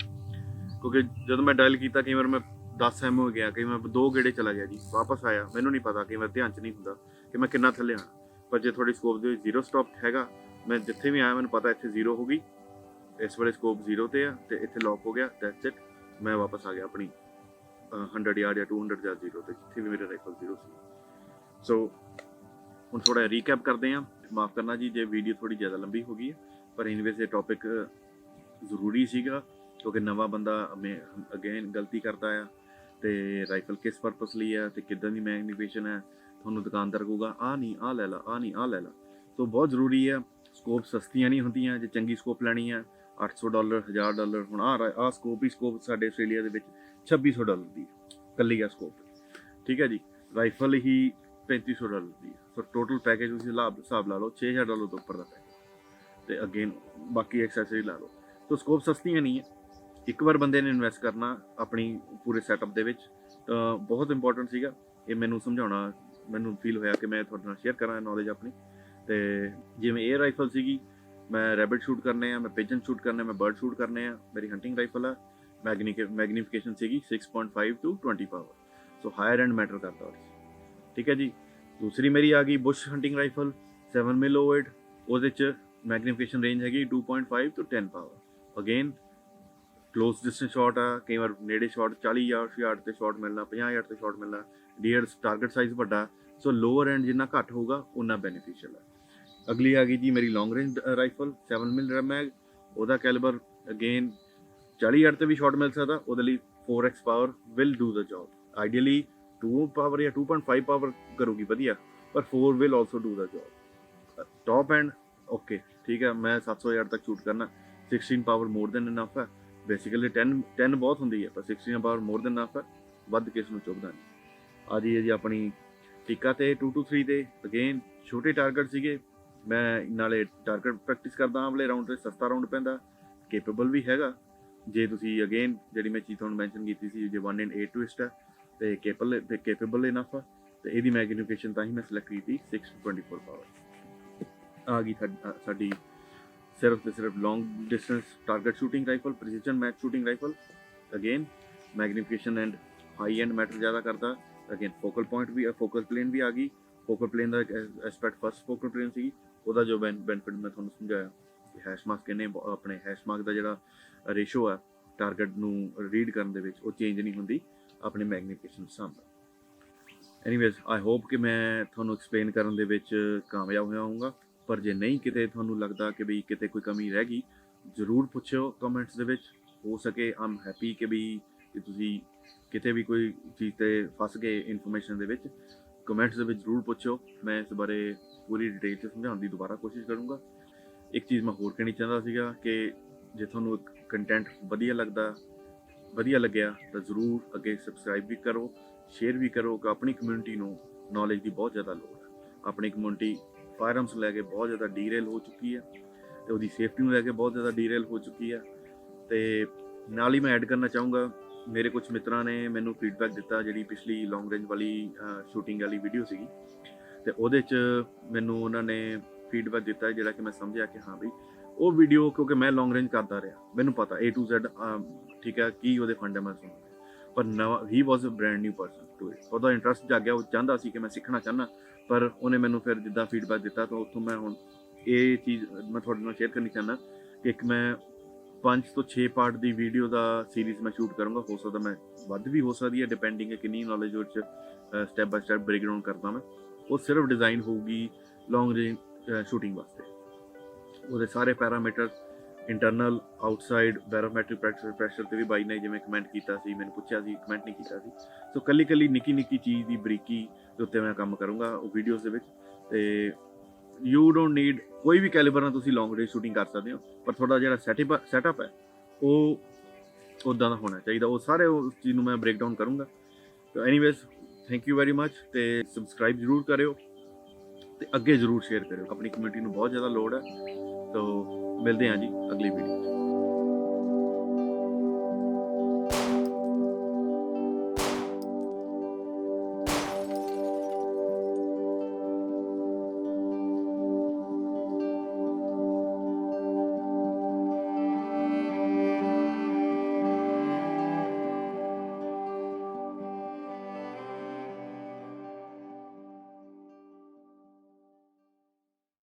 ਕਿਉਂਕਿ ਜਦੋਂ ਮੈਂ ਡਾਇਲ ਕੀਤਾ ਕਈ ਵਾਰ ਮੈਂ 10 ਐਮ ਹੋ ਗਿਆ, ਕਈ ਵਾਰ 2 ਗੇੜੇ ਚਲਾ ਗਿਆ ਜੀ, ਵਾਪਸ ਆਇਆ, ਮੈਨੂੰ ਨਹੀਂ ਪਤਾ, ਕਈ ਵਾਰ ਧਿਆਨ 'ਚ ਨਹੀਂ ਹੁੰਦਾ ਕਿ ਮੈਂ ਕਿੰਨਾ ਥੱਲੇ ਆਣਾ। ਪਰ ਜੇ ਤੁਹਾਡੀ ਸਕੋਪ ਦੇ ਵਿੱਚ ਜ਼ੀਰੋ ਸਟਾਪ ਹੈਗਾ, ਮੈਂ ਜਿੱਥੇ ਵੀ ਆਇਆ ਮੈਨੂੰ ਪਤਾ ਇੱਥੇ ਜ਼ੀਰੋ ਹੋ ਗਈ, ਇਸ ਵੇਲੇ ਸਕੋਪ ਜ਼ੀਰੋ ਤੇ ਆ ਤੇ ਇੱਥੇ ਲੌਕ ਹੋ ਗਿਆ, ਦੈਟਸ ਇਟ, ਮੈਂ ਵਾਪਸ ਆ ਗਿਆ ਆਪਣੀ 100 ਯਾਰਡ ਜਾਂ 200 ਜਾਂ ਜ਼ੀਰੋ ਤੇ, ਜਿੱਥੇ ਵੀ ਮੇਰੇ ਰਾਈਫਲ ਜ਼ੀਰੋ ਸੀ। ਸੋ ਹੁਣ ਥੋੜਾ ਰੀਕੈਪ ਕਰਦੇ ਹਾਂ, ਮਾਫ ਕਰਨਾ ਜੀ ਜੇ ਵੀਡੀਓ ਥੋੜੀ ਜ਼ਿਆਦਾ ਲੰਬੀ ਹੋ ਗਈ ਹੈ, ਪਰ ਐਨੀਵੇਜ਼ ਇਹ ਟੌਪਿਕ ਜ਼ਰੂਰੀ ਸੀਗਾ, ਕਿਉਂਕਿ ਨਵਾਂ ਬੰਦਾ ਅਗੇਨ ਗਲਤੀ ਕਰਦਾ ਆ, ਤੇ ਰਾਈਫਲ ਕਿਸ ਪਰਪਸ ਲਈ ਹੈ ਤੇ ਕਿੱਦਾਂ ਦੀ ਮੈਗਨੀਫਿਕੇਸ਼ਨ ਹੈ, ਤੁਹਾਨੂੰ ਦੁਕਾਨਦਾਰ ਕਹੂਗਾ ਆਹ ਨਹੀਂ ਆਹ ਲੈ ਲਾ, ਆਹ ਨਹੀਂ ਆਹ ਲੈ ਲਾ। ਸੋ ਬਹੁਤ ਜ਼ਰੂਰੀ ਹੈ, ਸਕੋਪ ਸਸਤੀਆਂ ਨਹੀਂ ਹੁੰਦੀਆਂ, ਜੇ ਚੰਗੀ ਸਕੋਪ ਲੈਣੀ ਹੈ $800 $1000। ਹੁਣ ਆਹ ਸਕੋਪ ਸਾਡੇ ਆਸਟ੍ਰੇਲੀਆ ਦੇ ਵਿੱਚ $2600 ਦੀ ਇਕੱਲੀ ਆ ਸਕੋਪ, ਠੀਕ ਹੈ ਜੀ। ਰਾਈਫਲ ਹੀ $3500 ਦੀ ਹੈ। ਸੋ ਟੋਟਲ ਪੈਕੇਜ ਤੁਸੀਂ ਹਿਸਾਬ ਲਾ ਲਓ $6000 ਤੋਂ ਉੱਪਰ ਦਾ ਪੈਕੇਜ, ਤੇ ਅਗੇਨ ਬਾਕੀ ਐਕਸੈਸਰੀ ਲਾ ਲਓ। ਸੋ ਸਕੋਪ ਸਸਤੀਆਂ ਨਹੀਂ ਹੈ, ਇੱਕ ਵਾਰ ਬੰਦੇ ਨੇ ਇਨਵੈਸਟ ਕਰਨਾ ਆਪਣੀ ਪੂਰੇ ਸੈਟਅਪ ਦੇ ਵਿੱਚ ਤਾਂ ਬਹੁਤ ਇੰਪੋਰਟੈਂਟ ਸੀਗਾ ਇਹ ਮੈਨੂੰ ਸਮਝਾਉਣਾ। ਮੈਨੂੰ ਫੀਲ ਹੋਇਆ ਕਿ ਮੈਂ ਤੁਹਾਡੇ ਨਾਲ ਸ਼ੇਅਰ ਕਰਾਂ ਨੌਲੇਜ ਆਪਣੀ। ਤੇ ਜਿਵੇਂ ਇਹ ਰਾਈਫਲ ਸੀਗੀ, ਮੈਂ ਰੈਬਿਟ ਸ਼ੂਟ ਕਰਨੇ ਆ, ਮੈਂ ਪਿਜਨ ਸ਼ੂਟ ਕਰਨੇ, ਮੈਂ ਬਰਡ ਸ਼ੂਟ ਕਰਨੇ ਆ। ਮੇਰੀ ਹੰਟਿੰਗ ਰਾਈਫਲ ਆ, ਮੈਗਨੀਫਿਕੇਸ਼ਨ ਸੀਗੀ 6.5 to 20 power, so higher end matter ਕਰਦਾ ਉਹਦੇ 'ਚ। ਠੀਕ ਹੈ ਜੀ। ਦੂਸਰੀ ਮੇਰੀ ਆ ਗਈ ਬੁਸ਼ ਹੰਟਿੰਗ ਰਾਈਫਲ 7 ਮਿਲ ਓਵਰਡ, ਉਹਦੇ 'ਚ ਮੈਗਨੀਫਿਕੇਸ਼ਨ ਰੇਂਜ ਹੈਗੀ 2.5 to 10 power. Again close distance shot ਆ, ਕਈ ਵਾਰ ਨੇੜੇ ਸ਼ਾਟ 40 ਯਾਰਡ ਤੇ ਸ਼ਾਟ ਮਿਲਣਾ, 50 ਯਾਰਡ ਤੇ ਸ਼ਾਟ ਮਿਲਣਾ। ਡੀਅਰ ਟਾਰਗੇਟ ਸਾਈਜ਼ ਵੱਡਾ, ਸੋ ਲੋਅਰ ਐਂਡ ਜਿੰਨਾ ਘੱਟ ਹੋਊਗਾ ਉਨਾ ਬੈਨੀਫੀਸ਼ੀਅਲ ਹੈ। ਅਗਲੀ ਆ ਗਈ ਜੀ ਮੇਰੀ ਲੌਂਗ ਰੇਂਜ ਰਾਈਫਲ 7 ਮਿਲ ਮੈਗ, ਉਹਦਾ ਕੈਲੀਬਰ ਅਗੇਨ 40 ਯਾਰਡ ਤੇ ਵੀ ਸ਼ਾਟ ਮਿਲ ਸਕਦਾ, ਉਹਦੇ ਲਈ 4x power will do the job. Ideally 2 power ਜਾਂ 2.5 ਪਾਵਰ ਕਰੂਗੀ ਵਧੀਆ, ਪਰ 4 will also do the job. Top end okay ਠੀਕ ਹੈ, ਮੈਂ 700 ਯਾਰਡ ਤੱਕ ਸ਼ੂਟ ਕਰਨਾ, 16 ਪਾਵਰ ਮੋਰ ਦੈਨ ਇਨਫ ਹੈ। ਬੇਸਿਕਲੀ 10 ਬਹੁਤ ਹੁੰਦੀ ਹੈ, ਪਰ 16 ਪਾਵਰ ਮੋਰ ਦੈਨ ਇਨਫ ਹੈ, ਵੱਧ ਕਿਸ ਨੂੰ ਚੁੱਭਦਾ ਨਹੀਂ। ਆ ਜੀ ਆਪਣੀ ਟਿੱਕਾ ਤੇ 223 ਤੇ ਅਗੇਨ ਛੋਟੇ ਟਾਰਗੇਟ ਸੀਗੇ, ਮੈਂ ਨਾਲੇ ਟਾਰਗੇਟ ਪ੍ਰੈਕਟਿਸ ਕਰਦਾ ਆਵਲੇ ਰਾਊਂਡ ਤੇ, ਸਸਤਾ ਰਾਊਂਡ ਪੈਂਦਾ, ਕੇਪੇਬਲ ਵੀ ਹੈਗਾ। ਜੇ ਤੁਸੀਂ ਅਗੇਨ ਜਿਹੜੀ ਮੈਂ ਚੀਜ਼ ਤੁਹਾਨੂੰ ਮੈਂਸ਼ਨ ਕੀਤੀ ਸੀ, ਜੇ 1 in 8 ਟਵਿਸਟ ਹੈ ਤੇ ਕੇਪੇਬਲ ਇਨਫ ਆ, ਤੇ ਇਹਦੀ ਮੈਗਨੀਫਿਕੇਸ਼ਨ ਤਾਂ ਹੀ ਮੈਂ ਸਿਲੈਕਟ ਕੀਤੀ 624 ਪਾਵਰ। ਆ ਗਈ ਸਾਡੀ ਸਿਰਫ ਤੇ ਸਿਰਫ long distance target shooting rifle, precision match shooting rifle. Again magnification and high end matter ਜ਼ਿਆਦਾ ਕਰਦਾ। ਅਗੇਨ ਫੋਕਲ ਪੁਆਇੰਟ ਵੀ, ਫੋਕਲ ਪਲੇਨ ਵੀ ਆ ਗਈ। ਫੋਕਲ ਪਲੇਨ ਦਾ ਐਸਪੈਕਟ ਫਸਟ ਫੋਕਲ ਪਲੇਨ ਸੀ, ਉਹਦਾ ਜੋ ਬੈਨੀਫਿਟ ਮੈਂ ਤੁਹਾਨੂੰ ਸਮਝਾਇਆ ਕਿ ਹੈਸ਼ ਮਾਰਕ ਕਿੰਨੇ, ਆਪਣੇ ਹੈਸ਼ ਮਾਰਕ ਦਾ ਜਿਹੜਾ ਰੇਸ਼ੋ ਆ ਟਾਰਗੇਟ ਨੂੰ ਰੀਡ ਕਰਨ ਦੇ ਵਿੱਚ, ਉਹ ਚੇਂਜ ਨਹੀਂ ਹੁੰਦੀ ਆਪਣੇ ਮੈਗਨੀਫਿਕੇਸ਼ਨ ਸਾਹਮਣੇ। ਐਨੀਵੇਜ਼ ਆਈ ਹੋਪ ਕਿ ਮੈਂ ਤੁਹਾਨੂੰ ਐਕਸਪਲੇਨ ਕਰਨ ਦੇ ਵਿੱਚ ਕਾਮਯਾਬ ਹੋਇਆ ਹੋਊਗਾ, ਪਰ ਜੇ ਨਹੀਂ ਕਿਤੇ ਤੁਹਾਨੂੰ ਲੱਗਦਾ ਕਿ ਵੀ ਕਿਤੇ ਕੋਈ ਕਮੀ ਰਹਿ ਗਈ, ਜ਼ਰੂਰ ਪੁੱਛਿਓ ਕਮੈਂਟਸ ਦੇ ਵਿੱਚ। ਹੋ ਸਕੇ ਆਮ ਹੈਪੀ ਕਿ ਵੀ ਕਿ ਤੁਸੀਂ ਕਿਤੇ ਵੀ ਕੋਈ ਚੀਜ਼ 'ਤੇ ਫਸ ਗਏ ਇਨਫੋਰਮੇਸ਼ਨ ਦੇ ਵਿੱਚ, ਕਮੈਂਟਸ ਦੇ ਵਿੱਚ ਜ਼ਰੂਰ ਪੁੱਛਿਓ। ਮੈਂ ਇਸ ਬਾਰੇ ਪੂਰੀ ਡਿਟੇਲ 'ਚ ਸਮਝਾਉਣ ਦੀ ਦੁਬਾਰਾ ਕੋਸ਼ਿਸ਼ ਕਰੂੰਗਾ। ਇੱਕ ਚੀਜ਼ ਮੈਂ ਹੋਰ ਕਹਿਣੀ ਚਾਹੁੰਦਾ ਸੀਗਾ ਕਿ ਜੇ ਤੁਹਾਨੂੰ ਕੰਟੈਂਟ ਵਧੀਆ ਲੱਗਿਆ ਤਾਂ ਜ਼ਰੂਰ ਅੱਗੇ ਸਬਸਕ੍ਰਾਈਬ ਵੀ ਕਰੋ, ਸ਼ੇਅਰ ਵੀ ਕਰੋ, ਕਿ ਆਪਣੀ ਕਮਿਊਨਿਟੀ ਨੂੰ ਨੌਲੇਜ ਦੀ ਬਹੁਤ ਜ਼ਿਆਦਾ ਲੋੜ ਹੈ। ਆਪਣੀ ਕਮਿਊਨਿਟੀ ਫਾਇਰਆਰਮਸ ਲੈ ਕੇ ਬਹੁਤ ਜ਼ਿਆਦਾ ਡੀਰੇਲ ਹੋ ਚੁੱਕੀ ਹੈ, ਤੇ ਉਹਦੀ ਸੇਫਟੀ ਨੂੰ ਲੈ ਕੇ ਬਹੁਤ ਜ਼ਿਆਦਾ ਡੀਰੇਲ ਹੋ ਚੁੱਕੀ ਹੈ। ਤੇ ਨਾਲ ਹੀ ਮੈਂ ਐਡ ਕਰਨਾ ਚਾਹੂੰਗਾ, ਮੇਰੇ ਕੁਝ ਮਿੱਤਰਾਂ ਨੇ ਮੈਨੂੰ ਫੀਡਬੈਕ ਦਿੱਤਾ ਜਿਹੜੀ ਪਿਛਲੀ ਲੌਂਗ ਰੇਂਜ ਵਾਲੀ ਸ਼ੂਟਿੰਗ ਵਾਲੀ ਵੀਡੀਓ ਸੀਗੀ, ਤੇ ਉਹਦੇ 'ਚ ਮੈਨੂੰ ਉਹਨਾਂ ਨੇ ਫੀਡਬੈਕ ਦਿੱਤਾ ਜਿਹੜਾ ਕਿ ਮੈਂ ਸਮਝਿਆ ਕਿ ਹਾਂ ਬਈ ਉਹ ਵੀਡੀਓ, ਕਿਉਂਕਿ ਮੈਂ ਲੌਂਗ ਰੇਂਜ ਕਰਦਾ ਰਿਹਾ, ਮੈਨੂੰ ਪਤਾ A to Z ਠੀਕ ਹੈ ਕੀ ਉਹਦੇ ਫੰਡਾਮੈਂਟਸ ਹੁੰਦੇ, ਪਰ ਨਵਾਂ ਹੀ was a brand new person to it. ਉਹਦਾ ਇੰਟਰਸਟ ਜਾਗਿਆ, ਉਹ ਚਾਹੁੰਦਾ ਸੀ ਕਿ ਮੈਂ ਸਿੱਖਣਾ ਚਾਹੁੰਦਾ, ਪਰ ਉਹਨੇ ਮੈਨੂੰ ਫਿਰ ਜਿੱਦਾਂ ਫੀਡਬੈਕ ਦਿੱਤਾ ਤਾਂ ਉੱਥੋਂ ਮੈਂ ਹੁਣ ਇਹ ਚੀਜ਼ ਮੈਂ ਤੁਹਾਡੇ ਨਾਲ ਸ਼ੇਅਰ ਕਰਨੀ ਚਾਹੁੰਦਾ ਕਿ ਇੱਕ ਮੈਂ 5 ਤੋਂ 6 ਪਾਰਟ ਦੀ ਵੀਡੀਓ ਦਾ ਸੀਰੀਜ਼ ਮੈਂ ਸ਼ੂਟ ਕਰੂੰਗਾ। ਹੋ ਸਕਦਾ ਮੈਂ ਵੱਧ ਵੀ ਹੋ ਸਕਦੀ ਹੈ, ਡਿਪੈਂਡਿੰਗ ਹੈ ਕਿੰਨੀ ਨੌਲੇਜ ਉਹ 'ਚ ਸਟੈਪ ਬਾਏ ਸਟੈਪ ਬ੍ਰੇਕਡਾਊਨ ਕਰਦਾ ਮੈਂ। ਉਹ ਸਿਰਫ ਡਿਜ਼ਾਈਨ ਹੋਊਗੀ ਲੌਂਗ ਰੇਂਜ ਸ਼ੂਟਿੰਗ ਵਾਸਤੇ। ਉਹਦੇ ਸਾਰੇ ਪੈਰਾਮੀਟਰ ਇੰਟਰਨਲ, ਆਊਟਸਾਈਡ, ਬੈਰੋਮੈਟ੍ਰਿਕ ਪ੍ਰੈਸ਼ਰ ਤੇ ਵੀ ਬਾਈ ਨੇ ਜਿਵੇਂ ਕਮੈਂਟ ਕੀਤਾ ਸੀ, ਮੈਨੂੰ ਪੁੱਛਿਆ ਸੀ, ਕਮੈਂਟ ਨਹੀਂ ਕੀਤਾ ਸੀ। ਸੋ ਕੱਲੀ ਨਿੱਕੀ ਚੀਜ਼ ਦੀ ਬਰੀਕੀ ਦੇ ਉੱਤੇ ਮੈਂ ਕੰਮ ਕਰੂੰਗਾ ਉਹ ਵੀਡੀਓਜ਼ ਦੇ ਵਿੱਚ। ਤੇ ਯੂ ਡੋਂਟ ਨੀਡ ਕੋਈ ਵੀ ਕੈਲੀਬਰ ਨਾਲ ਤੁਸੀਂ ਲੌਂਗ ਰੇਂਜ ਸ਼ੂਟਿੰਗ ਕਰ ਸਕਦੇ ਹੋ, ਪਰ ਤੁਹਾਡਾ ਜਿਹੜਾ ਸੈਟਅਪ ਹੈ ਉਹ ਉੱਦਾਂ ਦਾ ਹੋਣਾ ਚਾਹੀਦਾ। ਉਹ ਸਾਰੇ ਉਸ ਚੀਜ਼ ਨੂੰ ਮੈਂ ਬ੍ਰੇਕ ਡਾਊਨ ਕਰੂੰਗਾ। ਤਾਂ anyways thank you very much, ਤੇ ਸਬਸਕ੍ਰਾਈਬ ਜ਼ਰੂਰ ਕਰਿਓ ਤੇ ਅੱਗੇ ਜ਼ਰੂਰ ਸ਼ੇਅਰ ਕਰਿਓ, ਆਪਣੀ ਕਮਿਊਨਿਟੀ ਨੂੰ ਬਹੁਤ ਜ਼ਿਆਦਾ ਲੋੜ ਹੈ। ਤਾਂ ਮਿਲਦੇ ਹਾਂ ਜੀ ਅਗਲੀ ਵੀਡੀਓ 'ਚ।